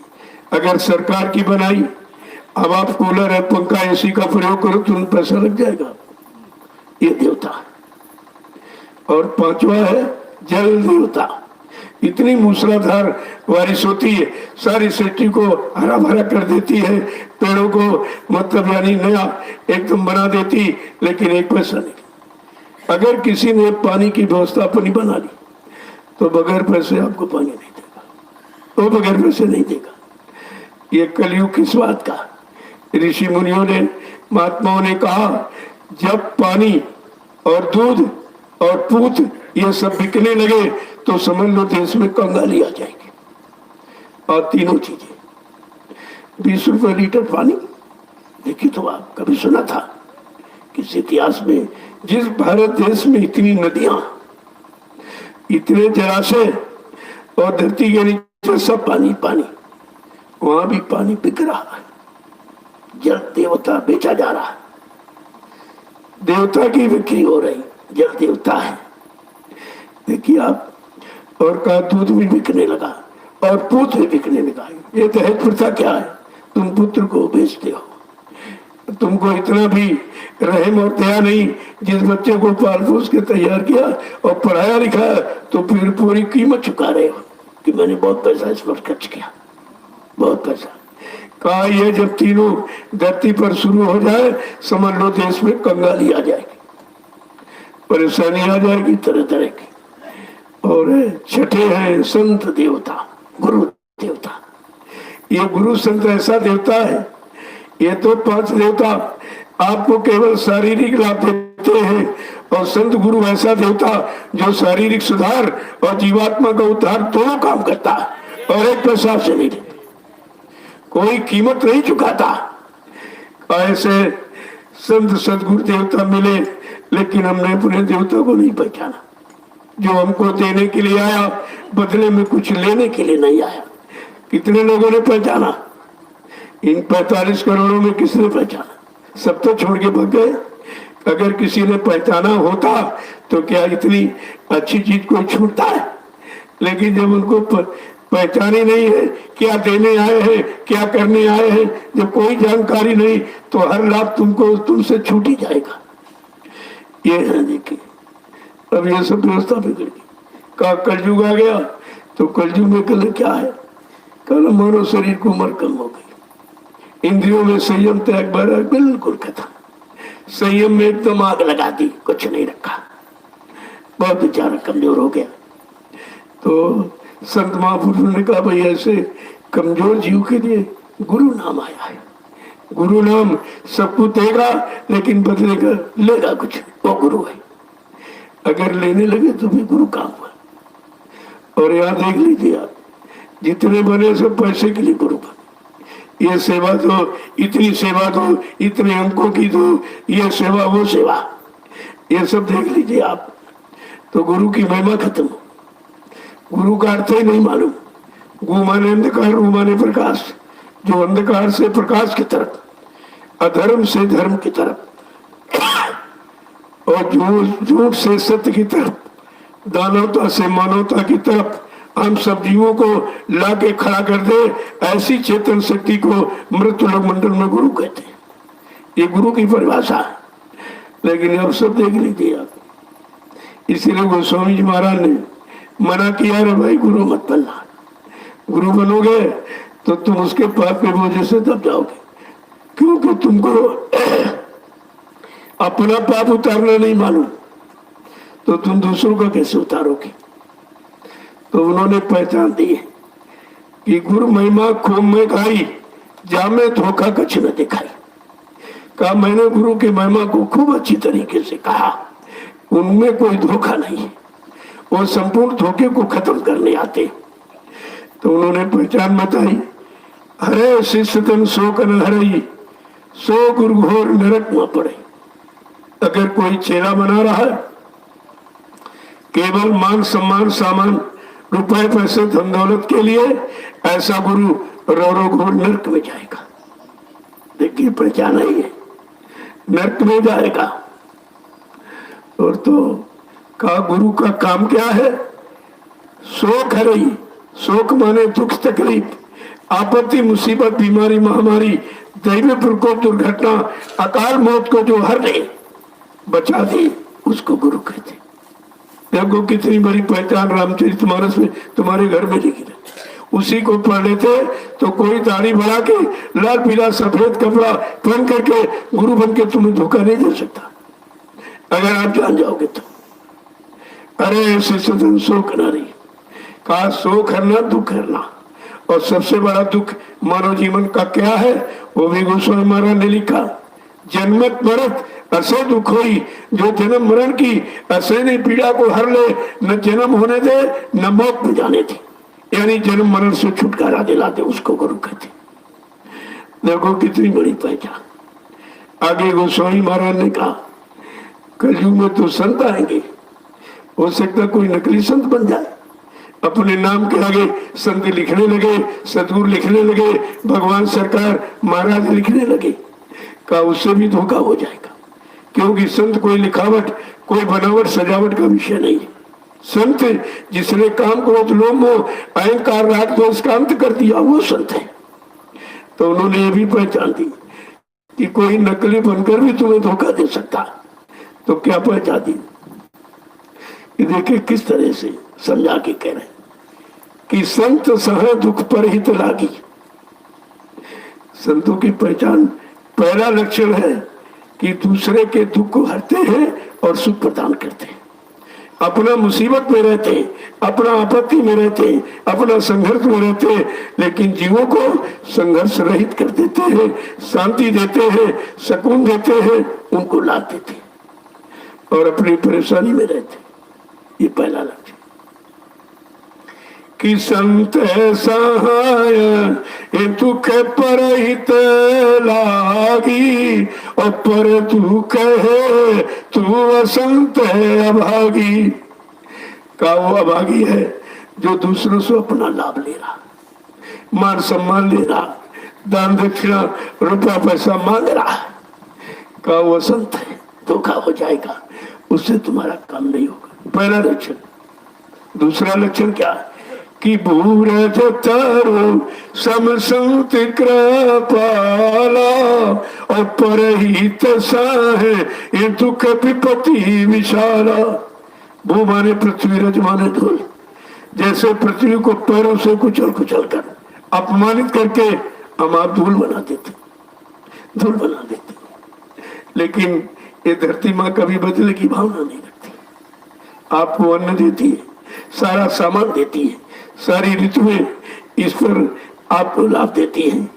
Speaker 1: अगर सरकार की बनाई, अब आप कूलर है, पंखा, एसी का प्रयोग करो तुरंत पैसा लग जाएगा। ये देवता है। और पांचवा है जल देवता। इतनी मूसलाधार बारिश होती है, सारी सृष्टि को हरा भरा कर देती है, पेड़ों को मतलब यानी नया एकदम बना देती, लेकिन एक पैसा नहीं। अगर किसी ने पानी की व्यवस्था अपनी बना ली तो बगैर पैसे आपको पानी नहीं देगा, वो बगैर पैसे नहीं देगा। ये कलयुग किस बात का? ऋषि मुनियों ने, महात्माओं ने कहा जब पानी और दूध और पूत ये सब बिकने लगे तो समझ लो देश में कंगाली आ जाएगी। और तीनों चीजें 20 रुपए लीटर पानी। देखिए तो आप कभी सुना था किस इतिहास में जिस भारत देश में इतनी नदियां, इतने जलाशय और धरती के नीचे सब पानी पानी, वहां भी पानी बिक रहा है। जल देवता बेचा जा रहा है, देवता की बिक्री हो रही, जल देवता है। देखिए आप, और का दूध भी बिकने लगा और पुत्र भी बिकने लगा। ये दहेज प्रथा क्या है? तुम पुत्र को बेचते हो। तुमको इतना भी रहम और दया नहीं, जिस बच्चे को पाल पोस के तैयार किया और पढ़ाया लिखाया तो फिर पूरी कीमत चुका रहे हो कि मैंने बहुत पैसा इस पर खर्च किया, बहुत पैसा। कहा ये जब तीनों धरती पर शुरू हो जाए समझ लो देश में कंगाली आ जाएगी, परेशानी आ जाएगी तरह तरह की। और छठे हैं संत देवता, गुरु देवता। ये गुरु संत ऐसा देवता है, ये तो 5 देवता आपको केवल शारीरिक लाभ देते हैं, और संत गुरु ऐसा देवता जो शारीरिक सुधार और जीवात्मा का उद्धार दोनों काम करता है और एक पैसा से नहीं देता, कोई कीमत नहीं चुकाता। ऐसे संत सदगुरु देवता मिले, लेकिन हमने अपने देवता को नहीं पहचाना। जो हमको देने के लिए आया, बदले में कुछ लेने के लिए नहीं आया। कितने लोगों ने पहचाना? इन 45 करोड़ों में किसने पहचाना? सब तो छोड़ के भाग गए। अगर किसी ने पहचाना होता तो क्या इतनी अच्छी चीज कोई छूटता है? लेकिन जब उनको पहचानी नहीं है, क्या देने आए हैं, क्या करने आए हैं, जब कोई जानकारी नहीं तो हर लाभ तुमसे छूट ही जाएगा। ये है देखिए, अब ये सब व्यवस्था बिगड़ गई। का कलयुग आ गया तो कलयुग में कल क्या है? कल मानव शरीर को उम्र कम हो गई, इंद्रियों में संयम त्याग भरा बिल्कुल खत्म। संयम में एकदम आग लगा दी, कुछ नहीं रखा, बहुत बेचारा कमजोर हो गया। तो संत महापुरुषों ने कहा भाई ऐसे कमजोर जीव के लिए गुरु नाम आया है। गुरु नाम सब कुछ देगा लेकिन बदलेगा, लेगा कुछ, वो गुरु है। अगर लेने लगे तो भी गुरु काम हुआ। और यहाँ देख लीजिए आप, जितने बने सब पैसे के लिए गुरु बने। ये सेवा दो, इतनी सेवा दो, इतने अंकों की दो, ये सेवा वो सेवा, ये सब देख लीजिए आप, तो गुरु की महिमा खत्म हो। गुरु का अर्थ ही नहीं मालूम। गु माने अंधकार, रू माने प्रकाश। जो अंधकार से प्रकाश की तरफ, अधर्म से धर्म की तरफ, और झूठ से सत्य की तरफ, दानवता से मानवता की तरफ हम सब जीवों को लाके खड़ा कर दे, ऐसी चेतन शक्ति को मृत्युलोक मंडल में गुरु कहते हैं। ये गुरु की परिभाषा है। लेकिन अब सब देख लीजिए आप, इसीलिए गोस्वामी जी महाराज ने मना किया, रे भाई गुरु मत बनना। गुरु बनोगे तो तुम उसके पाप के बोझ से दब जाओगे, क्योंकि तुमको अपना पाप उतारना नहीं मालूम, तो तुम दूसरों का कैसे उतारोगे? तो उन्होंने पहचान दी है कि गुरु महिमा खूब में खाई, जामे धोखा कछ न दिखाई। कहा मैंने गुरु की महिमा को खूब अच्छी तरीके से कहा, उनमें कोई धोखा नहीं है, वो संपूर्ण धोखे को खत्म करने आते। तो उन्होंने पहचान बताई, हरे शिष्य तन शोक न हरई, सो गुरु घोर नरक में पड़े। अगर कोई चेला बना रहा है केवल मान सम्मान सामान रुपए पैसे धन दौलत के लिए, ऐसा गुरु रो रो घोर नरक में जाएगा। देखिए पहचाना ही है, नरक में जाएगा। और तो का गुरु का काम क्या है? शोक हरई, शोक माने दुख तकलीफ, आपत्ति मुसीबत बीमारी महामारी दैवीय प्रकोप दुर्घटना अकाल मौत को जो हर ले बचा दे, उसको गुरु कहते। देखो कितनी बड़ी पहचान रामचरितमानस में तुम्हारे घर में लिखी है। उसी को पढ़ लेते तो कोई दाढ़ी बढ़ा के लाल पीला सफेद कपड़ा पहन करके गुरु बन के तुम्हें धोखा नहीं दे सकता, अगर आप जान जाओगे तो। अरे ऐसे सदन शोक नारी का, शोक हरना दुख हरना। और सबसे बड़ा दुख मानव जीवन का क्या है? वो भी गोस्वामी महाराज ने लिखा, जन्मत मरत ऐसे दुख हुई, जो जन्म मरण की ऐसे नहीं पीड़ा को हर ले, न जन्म होने दे न मौत में जाने दे। यानी जन्म मरण से छुटकारा दिलाते, उसको गुरु कहते। देखो कितनी बड़ी पहचान। आगे गोस्वामी महाराज ने कहा, कलयुग में तो संत आएंगे, हो सकता कोई नकली संत बन जाए, अपने नाम के आगे संत लिखने लगे, सदगुरु लिखने लगे, भगवान सरकार महाराज लिखने लगे। का उससे भी धोखा हो जाएगा, क्योंकि संत कोई लिखावट कोई बनावट सजावट का विषय नहीं है। संत जिसने काम क्रोध लोभ मोह अहंकार राग द्वेष का अंत कर दिया, वो संत है। तो उन्होंने ये भी पहचान दी कि कोई नकली बनकर भी तुम्हें धोखा दे सकता। तो क्या पहचान दी कि देखिए किस तरह से समझा के कह रहे कि संत सह दुख पर हित लागी। संतों की पहचान पहला लक्षण है कि दूसरे के दुख को हरते हैं और सुख प्रदान करते हैं। अपना मुसीबत में रहते हैं, अपना आपत्ति में रहते हैं, अपना संघर्ष में रहते हैं, लेकिन जीवों को संघर्ष रहित कर देते हैं, शांति देते हैं, सुकून देते हैं, उनको लाभ देते हैं और अपनी परेशानी में रहते हैं। ये पहला लक्षण कि संत सहाय ये दुख पर हित लागी, और पर दुख है तू असंत है अभागी। का वो अभागी है जो दूसरों से अपना लाभ ले रहा, मान सम्मान ले रहा, दान दक्षिणा रुपया पैसा मांग रहा। का वो संत है, धोखा हो जाएगा, उससे तुम्हारा काम नहीं होगा। पहला लक्षण। दूसरा लक्षण क्या है कि बूरज तरु सम संत कृपाला, और परहित साहे ये दुख विपत्ति विशाला। भू माने पृथ्वी, रज माने धूल। जैसे पृथ्वी को पैरों से कुचल कुचल कर अपमानित करके हम आप धूल बना देते, धूल बना देते, लेकिन ये धरती माँ कभी बदले की भावना नहीं रखती। आपको अन्न देती है, सारा सामान देती है, सारी ऋतुएं इस पर आपको लाभ देती हैं,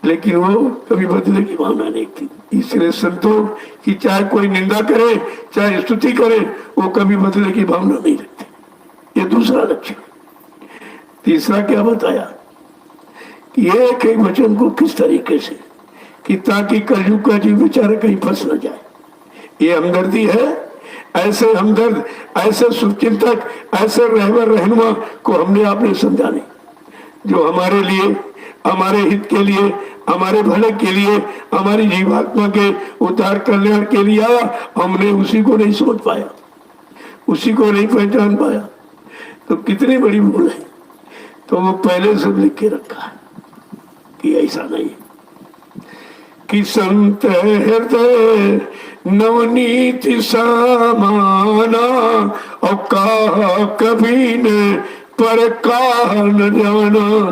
Speaker 1: लेकिन वो कभी बदले की भावना नहीं रखती। इसलिए संतों की चाहे कोई निंदा करे चाहे स्तुति करे, वो कभी बदले की भावना नहीं रखते। ये दूसरा लक्षण। तीसरा क्या बताया कि एक एक वचन को किस तरीके से कि ताकि कलयुग का जीव बेचारा कहीं फंस न जाए। ये हमदर्दी है। ऐसे हमदर्द, ऐसे शुभचिंतक, ऐसे रहबर रहनुमा को हमने आपने समझा नहीं, जो हमारे लिए, हमारे हित के लिए, हमारे भले के लिए, हमारी जीवात्मा के उद्धार कल्याण के लिए आया। हमने उसी को नहीं समझ पाया, उसी को नहीं पहचान पाया, तो कितनी बड़ी भूल है। तो वो पहले से लिख के रखा है कि ऐसा नहीं कि संत हृदय नवनीति समाना, और कहा कभी ने पर कहा न जाना।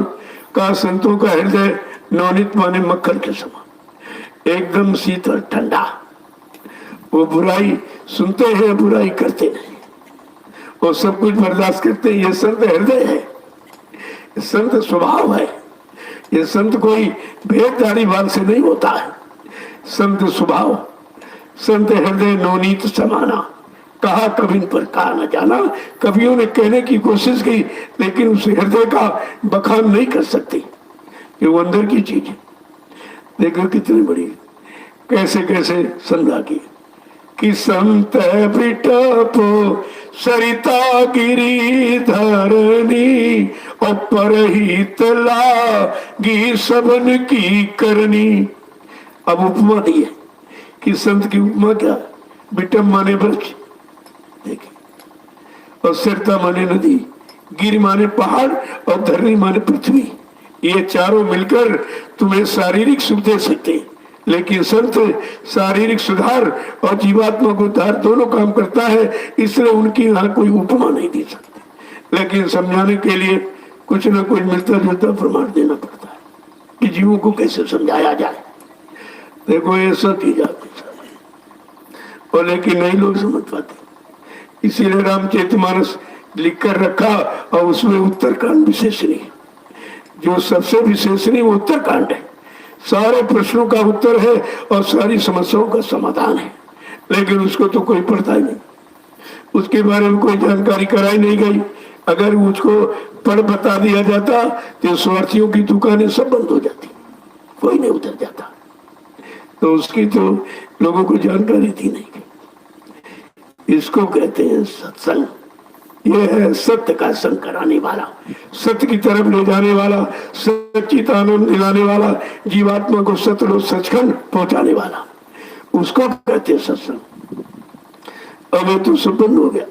Speaker 1: का संतों का हृदय नवनीत माने मक्खन के समान, एकदम शीतल ठंडा। वो बुराई सुनते हैं, बुराई करते नहीं, वो सब कुछ बर्दाश्त करते हैं। ये संत हृदय है, ये संत स्वभाव है। ये संत कोई भेदधारी बात से नहीं होता है। संत स्वभाव, संत हृदय नवनीत समाना, कहा कभी पर कहा न जाना। कवियों ने कहने की कोशिश की, लेकिन उस हृदय का बखान नहीं कर सकते। ये वो अंदर की चीज है। देखो कितनी बड़ी, कैसे कैसे संध्या की कि संत बिटपो सरिता गिरी धरनी, और परहित लागी सबन की करनी। अब उपमा दी है कि संत की उपमा क्या, बिटप माने वृक्ष, देखिए, और सरिता माने नदी, गिर माने पहाड़, और धरनी माने पृथ्वी। ये चारों मिलकर तुम्हें शारीरिक सुख दे सकते हैं, लेकिन संत शारीरिक सुधार और जीवात्मा को उद्धार दोनों काम करता है, इसलिए उनकी यहाँ कोई उपमा नहीं दी सकती। लेकिन समझाने के लिए कुछ न कुछ मिलता जुलता प्रमाण देना पड़ता है कि जीवों को कैसे समझाया जाए। देखो ये सब की जाती है, और लेकिन नहीं लोग समझ पाते। इसीलिए रामचरितमानस लिख कर रखा, और उसमें उत्तरकांड विशेष नहीं, जो सबसे विशेष नहीं वो उत्तरकांड है। सारे प्रश्नों का उत्तर है और सारी समस्याओं का समाधान है, लेकिन उसको तो कोई पढ़ता ही नहीं, उसके बारे में कोई जानकारी कराई नहीं गई। अगर उसको पढ़ बता दिया जाता तो स्वार्थियों की दुकानें सब बंद हो जाती, कोई नहीं उतर जाता। तो उसकी तो लोगों को जानकारी थी नहीं गई। इसको कहते हैं सत्संग। यह है सत्य का संग कराने वाला, सत्य की तरफ ले जाने वाला, सच्चिदानंद दिलाने वाला, जीवात्मा को सतलोक सचखंड पहुंचाने वाला, उसको कहते हैं सत्संग। अब ये तो सब बंद हो गया।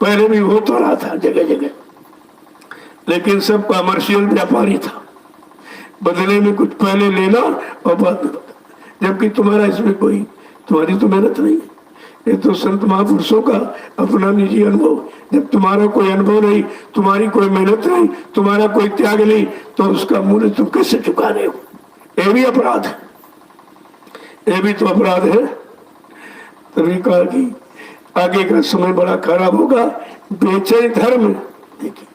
Speaker 1: पहले भी हो तो रहा था जगह जगह, लेकिन सब कमर्शियल व्यापारी था, बदले में कुछ पहले लेना और बाद में, जबकि तुम्हारा इसमें कोई, तुम्हारी तो मेहनत नहीं है। ये तो संत महापुरुषों का अपना निजी अनुभव। जब तुम्हारा कोई अनुभव नहीं, तुम्हारी कोई मेहनत नहीं, तुम्हारा कोई त्याग नहीं, तो उसका मूल्य तुम कैसे चुका रहे हो? ये भी अपराध है, ये भी तो अपराध है। तभी कहा कि आगे का समय बड़ा खराब होगा। बेचे धर्म, देखिए,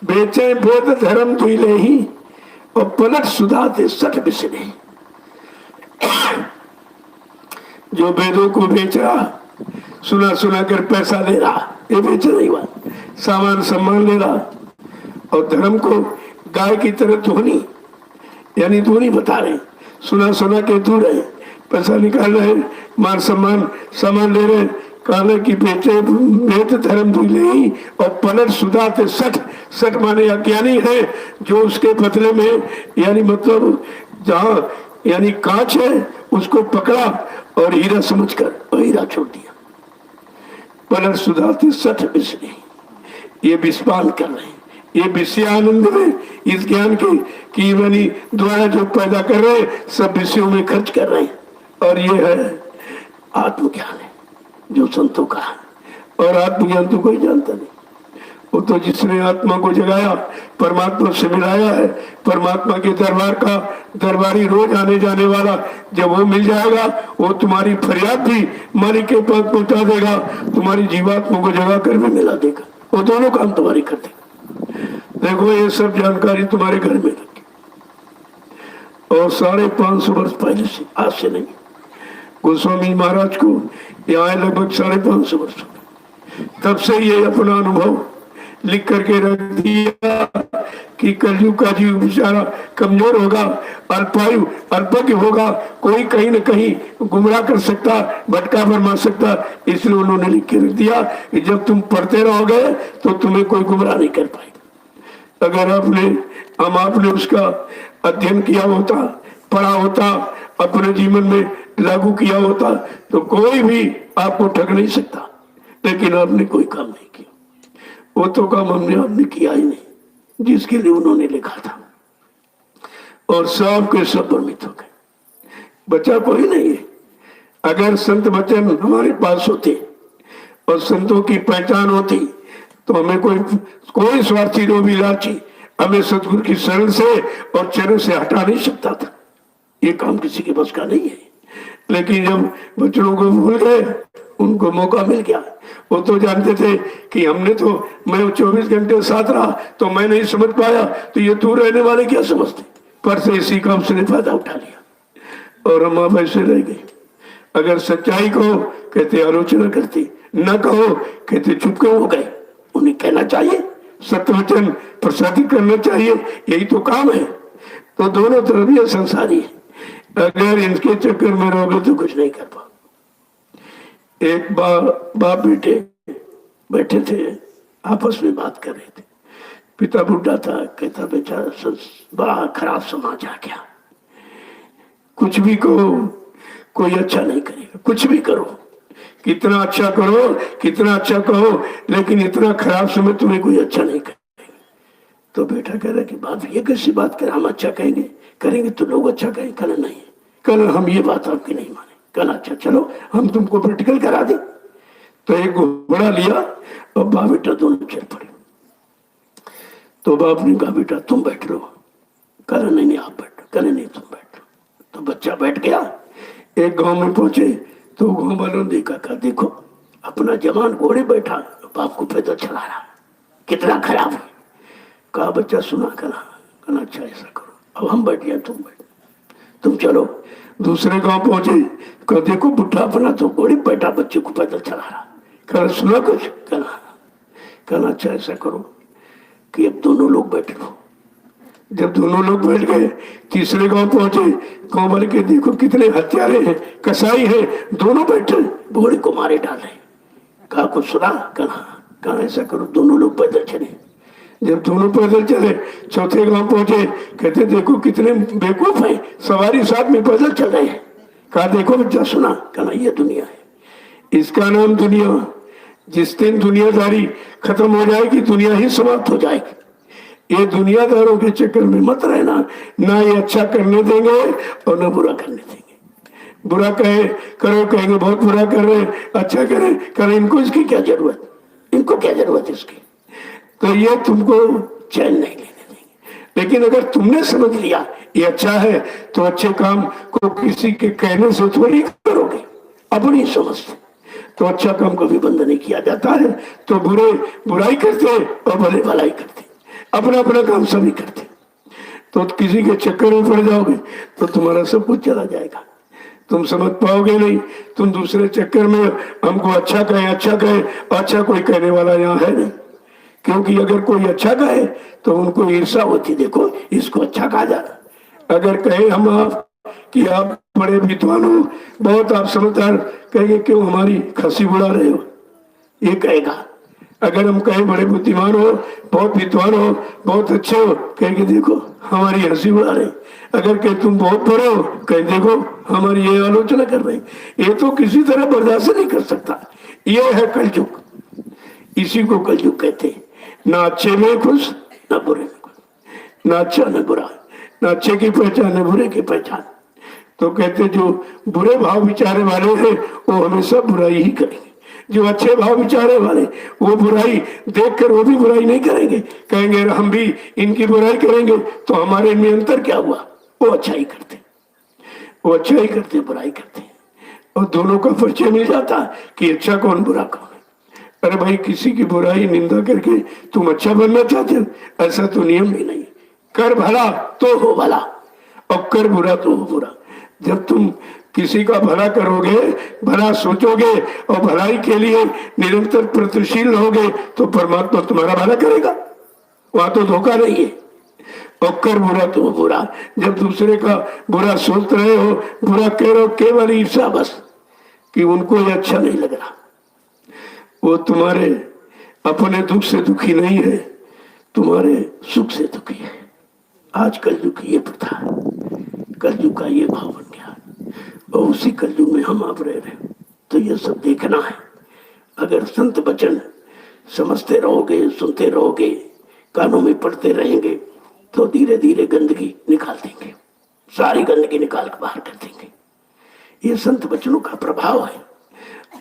Speaker 1: बेचे वेद धर्म दुइले ही, और पलट सुधाते सठ बिसरे। जो वेदों को बेच रहा, सुना सुना कर पैसा ले रहा, ये बेच नहीं हुआ, सामान सम्मान ले रहा, और धर्म को गाय की तरह धोनी, यानी धोनी बता रहे, सुना सुना के धो रहे, पैसा निकाल रहे, मान सम्मान सामान ले रहे। कहने की बेचे वेद धर्म दुइले ही, और पलट सुधाते सठ, सठ माने अज्ञानी है, जो उसके बदले में, यानी मतलब जहाँ यानी कांच है उसको पकड़ा और हीरा समझकर और हीरा छोड़ दिया। पलट सुधाते सठ बिसरे, ये विस्पान कर रहे हैं, ये विषय आनंद में, इस ज्ञान के कि यानी द्वारा जो पैदा कर रहे हैं सब विषयों में खर्च कर रहे हैं। और ये है आत्मज्ञान है जो संतों का है, और आत्मज्ञान तो कोई जानता नहीं। वो तो जिसने आत्मा को जगाया, परमात्मा से मिलाया है, परमात्मा के दरबार का दरबारी रोज आने जाने वाला, जब वो मिल जाएगा वो तुम्हारी फरियाद भी मालिक के पास पहुंचा देगा, तुम्हारी जीवात्मा को जगा कर भी मिला देगा, वो दोनों काम तुम्हारी कर देगा। देखो ये सब जानकारी तुम्हारे घर में रखी, और 550 वर्ष पहले से, आज से नहीं। गोस्वामी महाराज को यहाँ लगभग 550 वर्ष हो गए, तब से ये अपना अनुभव लिख करके रख दिया कि कलयुग का जीव बेचारा कमजोर होगा, अल्पायु अल्पज्ञ होगा, कोई कहीं न कहीं गुमराह कर सकता, भटका फरमा सकता। इसलिए उन्होंने लिख के रख दिया कि जब तुम पढ़ते रहोगे तो तुम्हें कोई गुमराह नहीं कर पाएगा। अगर आपने उसका अध्ययन किया होता, पढ़ा होता, अपने जीवन में लागू किया होता, तो कोई भी आपको ठग नहीं सकता। लेकिन आपने कोई काम नहीं किया, वो तो काम आपने किया ही नहीं जिसके लिए उन्होंने लिखा था, और सब के सब भ्रमित हो गए, बचा कोई नहीं है। अगर संत वचन हमारे पास होते और संतों की पहचान होती तो हमें कोई स्वार्थी लोभी लालची हमें सतगुरु की शरण से और चरण से हटा नहीं सकता था। ये काम किसी के बस का नहीं है। लेकिन जब बच्चों को भूल गए, उनको मौका मिल गया। वो तो जानते थे कि मैं 24 घंटे साथ रहा तो मैं नहीं समझ पाया, तो ये दूर रहने वाले क्या समझते, पर से इसी काम से फायदा उठा लिया और हम आप ऐसे रह गए। अगर सच्चाई कहो कहते आलोचना करते, न कहो कहते चुप क्यों हो गए। उन्हें कहना चाहिए, सत्य वचन प्रसादित करना चाहिए, यही तो काम है। तो दोनों तरफ ये संसारी है, अगर इनके चक्कर में रहोगे तो कुछ नहीं कर पाओ। एक बाप बेटे बैठे थे, आपस में बात कर रहे थे। पिता बुढ़ा था, कहता बेचारा बड़ा खराब समाज आ गया, कुछ भी कहो कोई अच्छा नहीं करेगा, कुछ भी करो, कितना अच्छा करो, कितना अच्छा कहो, लेकिन इतना खराब समय तुम्हें कोई अच्छा नहीं करेगा। तो बेटा कह रहा कि बात ये कैसी बात कर, हम अच्छा करेंगे तो लोग अच्छा कहेंगे। कल नहीं, कल हम ये बात आपकी नहीं माने, कल अच्छा चलो हम तुमको प्रैक्टिकल करा दें। तो एक घोड़ा लिया और बाप बेटा दोनों चल पड़े। तो बाप ने कहा बेटा तुम बैठ लो, कल नहीं आप बैठो, कल नहीं तुम बैठो। तो बच्चा बैठ गया। एक गांव में पहुंचे तो गांव वालों ने देखा, कहा देखो अपना जवान घोड़े बैठा, बाप को पैदल चला रहा, कितना खराब है। कहा बच्चा सुना, कहना अच्छा ऐसा करो, अब हम बैठ गए, तुम चलो। दूसरे गांव पहुंचे, कहा देखो बुढ़ा अपना तो घोड़े बैठा, बच्चे को पैदल चला रहा। कहना सुना कुछ, कहना अच्छा ऐसा करो कि अब दोनों लोग बैठ लो। जब दोनों लोग बैठ गए, तीसरे गांव पहुंचे, गांव वाले के देखो कितने हत्यारे हैं, कसाई हैं, दोनों बैठे घोड़े को मारे डाले। कहा कुछ सुना, कहा ऐसा करो दोनों लोग पैदल चले। जब दोनों पैदल चले, चौथे गांव पहुंचे, कहते देखो कितने बेवकूफ हैं, सवारी साथ में पैदल चल रहे हैं। कहा देखो बच्चा सुना, कहना ये दुनिया है, इसका नाम दुनिया। जिस दिन दुनियादारी खत्म हो जाएगी, दुनिया ही समाप्त हो जाएगी। ये दुनियादारों के चक्कर में मत रहना, ना ये अच्छा करने देंगे और ना बुरा करने देंगे। बुरा करो कहेंगे बहुत बुरा कर रहे, अच्छा करें इनको इसकी क्या जरूरत, इनको क्या जरूरत इसकी। तो ये तुमको चैन नहीं लेने देंगे। लेकिन अगर तुमने समझ लिया ये अच्छा है, तो अच्छे काम को किसी के कहने से थोड़ी करोगे, अपनी समझ से। तो अच्छा काम कभी बंद नहीं किया जाता है। तो बुरे बुराई करते और भले भलाई करते, अपना अपना काम सभी करते। तो किसी के चक्कर में पड़ जाओगे तो तुम्हारा सब कुछ चला जाएगा, तुम समझ पाओगे नहीं। तुम दूसरे चक्कर में हमको अच्छा कहे, अच्छा कोई कहने वाला यहाँ है नहीं। क्योंकि अगर कोई अच्छा कहे तो उनको ईर्षा होती, देखो इसको अच्छा कहा जा रहा। अगर कहे हम आप कि आप बड़े विद्वान हो, बहुत आप समझदार, कहेंगे क्यों हमारी खसी उड़ा रहे हो, ये कहेगा। अगर हम कहें बड़े बुद्धिमान हो, बहुत विद्वान हो, बहुत अच्छे हो, कहेंगे देखो हमारी हंसी उड़ा रहे। अगर कहे तुम बहुत बड़े हो, कहे देखो हमारी ये आलोचना कर रहे। ये तो किसी तरह बर्दाश्त नहीं कर सकता। ये है कलयुग, इसी को कलयुग कहते हैं। ना अच्छे में खुश, ना बुरे में खुश, ना अच्छा ना बुरा, ना अच्छे की पहचान ना बुरे की पहचान। तो कहते जो बुरे भाव विचारे वाले हैं वो हमेशा बुराई ही करेंगे, जो अच्छे भाव विचारे वाले वो बुराई देखकर वो भी बुराई नहीं करेंगे, कहेंगे हम भी इनकी बुराई करेंगे तो हमारे में अंतर क्या हुआ। वो अच्छाई करते, वो अच्छाई करते, बुराई करते, और दोनों का परिचय मिल जाता कि अच्छा कौन बुरा कौन। अरे भाई किसी की बुराई निंदा करके तुम अच्छा बनना चाहते हो, ऐसा तो नियम भी नहीं। कर भला तो हो भला और कर बुरा तो हो बुरा। जब तुम किसी का भला करोगे, भला सोचोगे और भलाई के लिए निरंतर प्रयत्नशील रहोगे तो परमात्मा तुम्हारा भला करेगा, वहां तो धोखा नहीं है। और कर बुरा तो बुरा, जब दूसरे का बुरा सोच रहे हो, बुरा कह रहे हो, केवल ईर्ष्या बस कि उनको ये अच्छा नहीं लग रहा। वो तुम्हारे अपने दुख से दुखी नहीं है, तुम्हारे सुख से दुखी है। आज कलयुग की ये प्रथा, कलयुग का ये भाव बन गया और उसी कलयुग में हम आप रह रहे। तो ये सब देखना है। अगर संत वचन समझते रहोगे, सुनते रहोगे, कानों में पढ़ते रहेंगे तो धीरे धीरे गंदगी निकाल देंगे, सारी गंदगी निकाल कर बाहर कर देंगे। ये संत वचनों का प्रभाव है।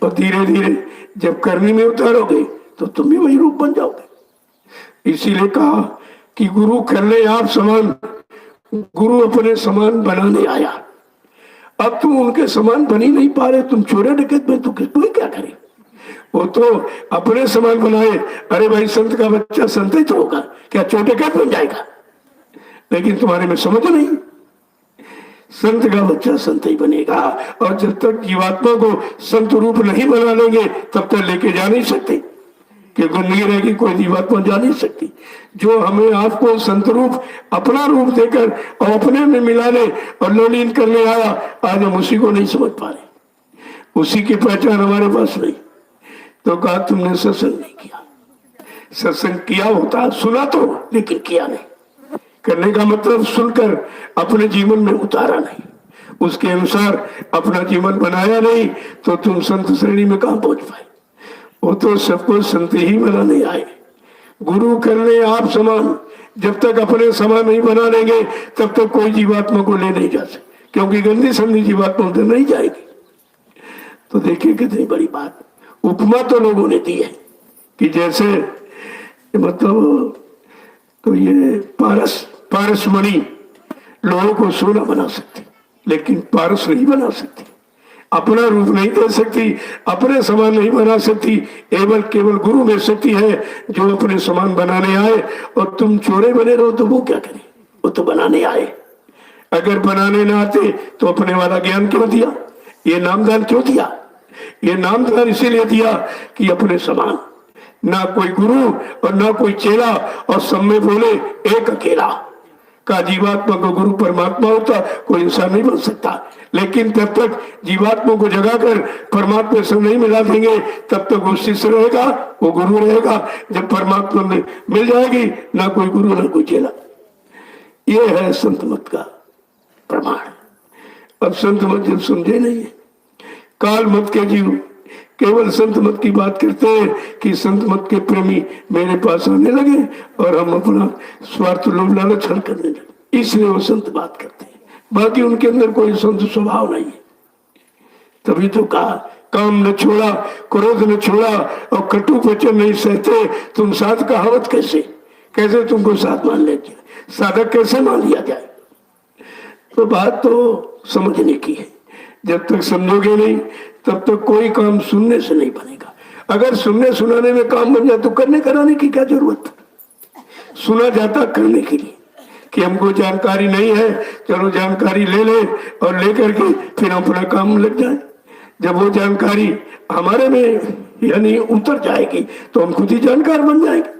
Speaker 1: और धीरे धीरे जब करने में उतारोगे तो तुम भी वही रूप बन जाओगे। इसीलिए कहा कि गुरु कर ले आप समान, गुरु अपने समान बनाने आया। अब तुम उनके समान बन ही नहीं पा रहे, तुम चोरे डकैत में तो कोई क्या करे। वो तो अपने समान बनाए। अरे भाई संत का बच्चा संत ही तो होगा, क्या चोर डकैत बन जाएगा। लेकिन तुम्हारे में समझ नहीं, संत का बच्चा संत ही बनेगा। और जब तक जीवात्मा को संत रूप नहीं बना लेंगे तब तक लेके जा नहीं सकते, क्योंकि नहीं रहेगी कोई जीवात्मा जा नहीं सकती। जो हमें आपको संत रूप अपना रूप देकर और अपने में मिलाने और ललीन करने आया, आज हम उसी को नहीं समझ पा रहे, उसी की पहचान हमारे पास नहीं। तो कहा तुमने सत्संग नहीं किया। सत्संग किया होता, सुना तो, लेकिन किया नहीं। करने का मतलब सुनकर अपने जीवन में उतारा नहीं, उसके अनुसार अपना जीवन बनाया नहीं, तो तुम संत श्रेणी में कहां पहुंच पाए। वो तो सबको संत ही बनाने आए, गुरु करने आप समान। जब तक अपने समान नहीं बना लेंगे तब तक कोई जीवात्मा को ले नहीं जा सकते, क्योंकि गंदी संधि जीवात्मा तो नहीं जाएगी। तो देखिए कितनी बड़ी बात। उपमा तो लोगों ने दी है कि जैसे मतलब तो ये पारस मणि लोहे को सोना बना सकती, लेकिन पारस नहीं बना सकती, अपना रूप नहीं दे सकती, अपने समान नहीं बना सकती। केवल गुरु में शक्ति है जो अपने समान बनाने आए। और तुम चोरे बने रहो तो वो क्या करे, वो तो बनाने आए। अगर बनाने ना आते तो अपने वाला ज्ञान क्यों दिया, ये नामदान क्यों दिया? ये नामदान इसीलिए दिया कि अपने समान, ना कोई गुरु और ना कोई चेला, और सब में बोले एक अकेला। का जीवात्मा को गुरु परमात्मा होता, कोई इंसान नहीं बन सकता। लेकिन तब तक जीवात्मा को जगाकर परमात्मा से नहीं मिला देंगे तब तक वो शिष्य रहेगा, वो गुरु रहेगा। जब परमात्मा में मिल जाएगी, ना कोई गुरु ना कोई चेला। ये है संत मत का प्रमाण। अब संत मत जब समझे नहीं है, काल मत के जीव केवल संत मत की बात करते हैं कि संत मत के प्रेमी मेरे पास आने लगे और हम अपना स्वार्थ लोभ लालच हल करने लगे, इसलिए वो संत बात करते हैं। बाकी उनके अंदर कोई संत स्वभाव नहीं है। तभी तो कहा काम न छोड़ा, क्रोध न छोड़ा और कटु वचन नहीं सहते, तुम साध कहावत कैसे तुमको साध मान ले, साधक कैसे मान लिया जाए। तो बात तो समझने की है। जब तक समझोगे नहीं तब तक कोई काम सुनने से नहीं बनेगा। अगर सुनने सुनाने में काम बन जाए तो करने कराने की क्या जरूरत। सुना जाता करने के लिए कि हमको जानकारी नहीं है, चलो जानकारी ले ले और लेकर के फिर अपना काम लग जाए। जब वो जानकारी हमारे में यानी उतर जाएगी तो हम खुद ही जानकार बन जाएंगे।